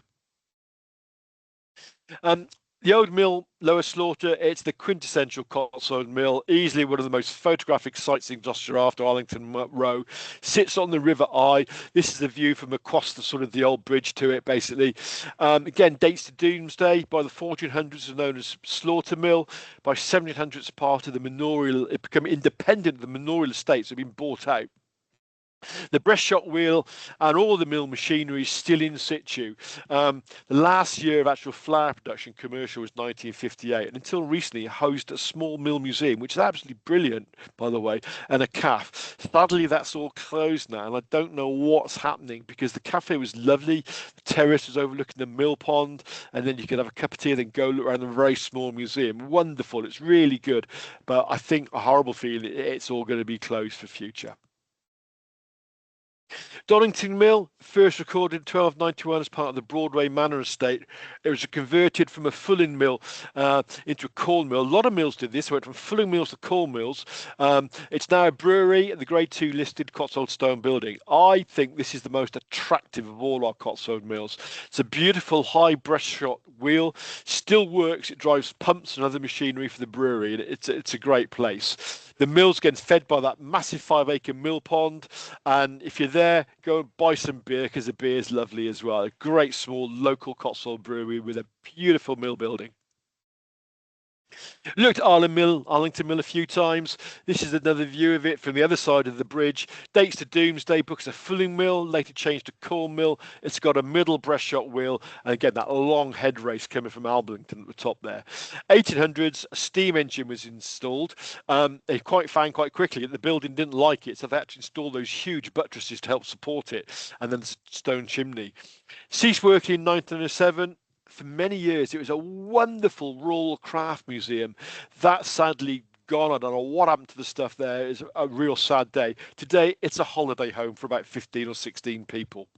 The old mill, Lower Slaughter, it's the quintessential Cotswold mill, easily one of the most photographic sites in Gloucestershire after Arlington Row. Sits on the River Eye. This is the view from across the sort of the old bridge to it, basically. Again, dates to Doomsday. By the 1400s, it was known as Slaughter Mill. By 1700s, it's part of the manorial. It became independent of the manorial estates. Had been bought out. The breastshot wheel and all the mill machinery is still in situ. The last year of actual flour production commercial was 1958, and until recently it hosted a small mill museum, which is absolutely brilliant, by the way, and a cafe. Sadly, that's all closed now, and I don't know what's happening, because the cafe was lovely. The terrace was overlooking the mill pond, and then you could have a cup of tea and then go look around a very small museum. Wonderful, it's really good, but I think a horrible feeling it's all going to be closed for future. Donington Mill, first recorded in 1291 as part of the Broadway Manor estate. It was converted from a fulling mill into a corn mill. A lot of mills did this. It went from fulling mills to corn mills. It's now a brewery and the Grade 2 listed Cotswold stone building. I think this is the most attractive of all our Cotswold mills. It's a beautiful high breastshot wheel. Still works. It drives pumps and other machinery for the brewery. It's a great place. The mill's getting fed by that massive 5-acre mill pond, and if you're there, go and buy some beer, because the beer is lovely as well. A great small local Cotswold brewery with a beautiful mill building. Looked at Arlington Mill a few times. This is another view of it from the other side of the bridge. Dates to Doomsday, books a fulling mill, later changed to corn mill. It's got a middle breast shot wheel, and again that long head race coming from Alblington at the top there. 1800s, a steam engine was installed. They found quite quickly that the building didn't like it, so they actually installed those huge buttresses to help support it, and then the stone chimney. Ceased working in 1907. For many years, it was a wonderful rural craft museum. That sadly gone. I don't know what happened to the stuff there. It's a real sad day. Today, it's a holiday home for about 15 or 16 people.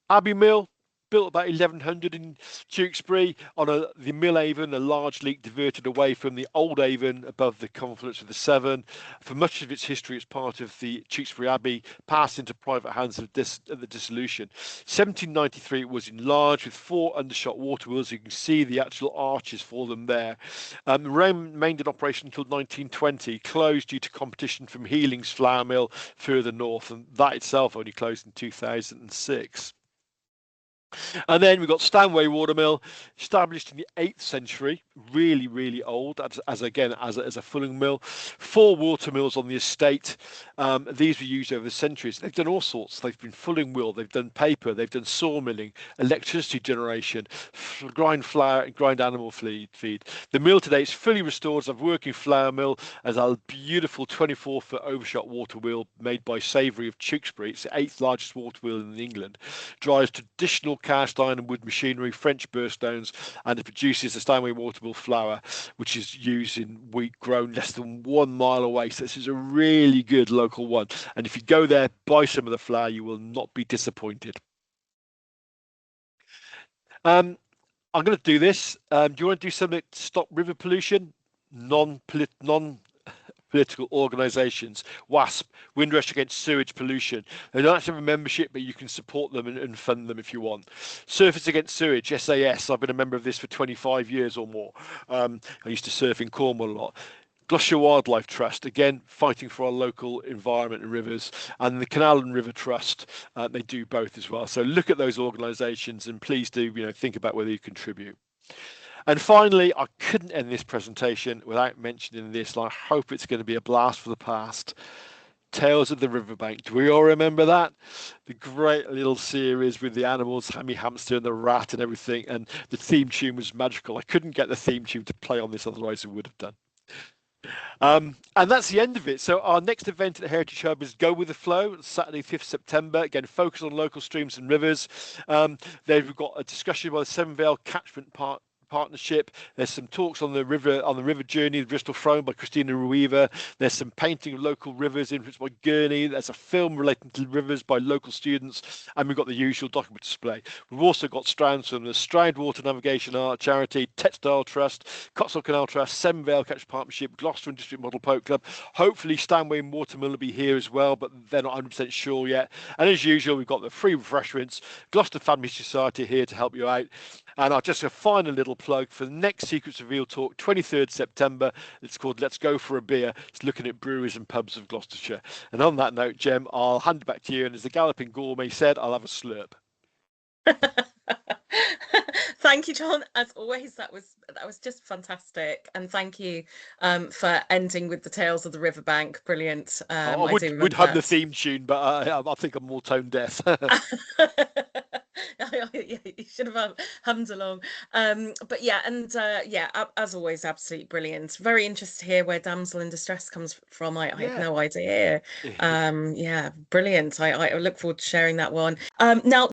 Abbey Mill, built about 1100 in Tewkesbury on the Mill Avon, a large leak diverted away from the old Avon above the confluence of the Severn. For much of its history, it's part of the Tewkesbury Abbey, passed into private hands at the dissolution. 1793, it was enlarged with 4 undershot waterwheels. You can see the actual arches for them there. Remained in operation until 1920, closed due to competition from Healing's flour mill further north, and that itself only closed in 2006. And then we've got Stanway Watermill, established in the 8th century, really, really old, as a fulling mill. 4 watermills on the estate. These were used over the centuries. They've done all sorts. They've been fulling mill, they've done paper, they've done sawmilling, electricity generation, grind flour and grind animal feed. The mill today is fully restored as a working flour mill, as a beautiful 24-foot overshot water wheel made by Savoury of Tewkesbury. It's the 8th largest water wheel in England. Drives traditional cast iron and wood machinery, French burstones, and it produces the Stanway Watermill flour, which is used in wheat grown less than 1 mile away. So this is a really good local one. And if you go there, buy some of the flour, you will not be disappointed. I'm going to do this. Do you want to do something to stop river pollution? Non-political organisations, WASP, Windrush Against Sewage Pollution. They don't have to have a membership, but you can support them and fund them if you want. Surfers Against Sewage, SAS. I've been a member of this for 25 years or more. I used to surf in Cornwall a lot. Gloucestershire Wildlife Trust, again, fighting for our local environment and rivers, and the Canal and River Trust, they do both as well. So look at those organisations and please do, think about whether you contribute. And finally, I couldn't end this presentation without mentioning this, and I hope it's going to be a blast for the past. Tales of the Riverbank. Do we all remember that? The great little series with the animals, Hammy Hamster and the rat and everything, and the theme tune was magical. I couldn't get the theme tune to play on this, otherwise I would have done. And that's the end of it. So our next event at the Heritage Hub is Go With The Flow, Saturday 5th September. Again, focus on local streams and rivers. We've got a discussion by the Severn Vale Catchment Partnership. There's some talks on the river journey, the Bristol Throne by Christina Ruiva. There's some painting of local rivers influenced by Gurney. There's a film relating to rivers by local students, and we've got the usual document display. We've also got strands from the Stroud Water Navigation Art Charity, Textile Trust, Cotswold Canal Trust, Severn Vale Catch Partnership, Gloucester and District Model Boat Club. Hopefully Stanway and Watermill will be here as well, but they're not 100% sure yet. And as usual, we've got the free refreshments, Gloucester Family Society here to help you out. And I'll just a final little plug for the next Secrets Revealed talk, 23rd September. It's called Let's Go for a Beer. It's looking at breweries and pubs of Gloucestershire. And on that note, Jem, I'll hand it back to you. And as the Galloping Gourmet said, I'll have a slurp. Thank you, John. As always, that was just fantastic, and thank you for ending with the Tales of the Riverbank. Brilliant. I would hum the theme tune, but I think I'm more tone deaf. You should have hummed along. But yeah, and as always, absolutely brilliant. Very interested to hear where Damsel in Distress comes from. I had no idea. Yeah, brilliant. I look forward to sharing that one. Now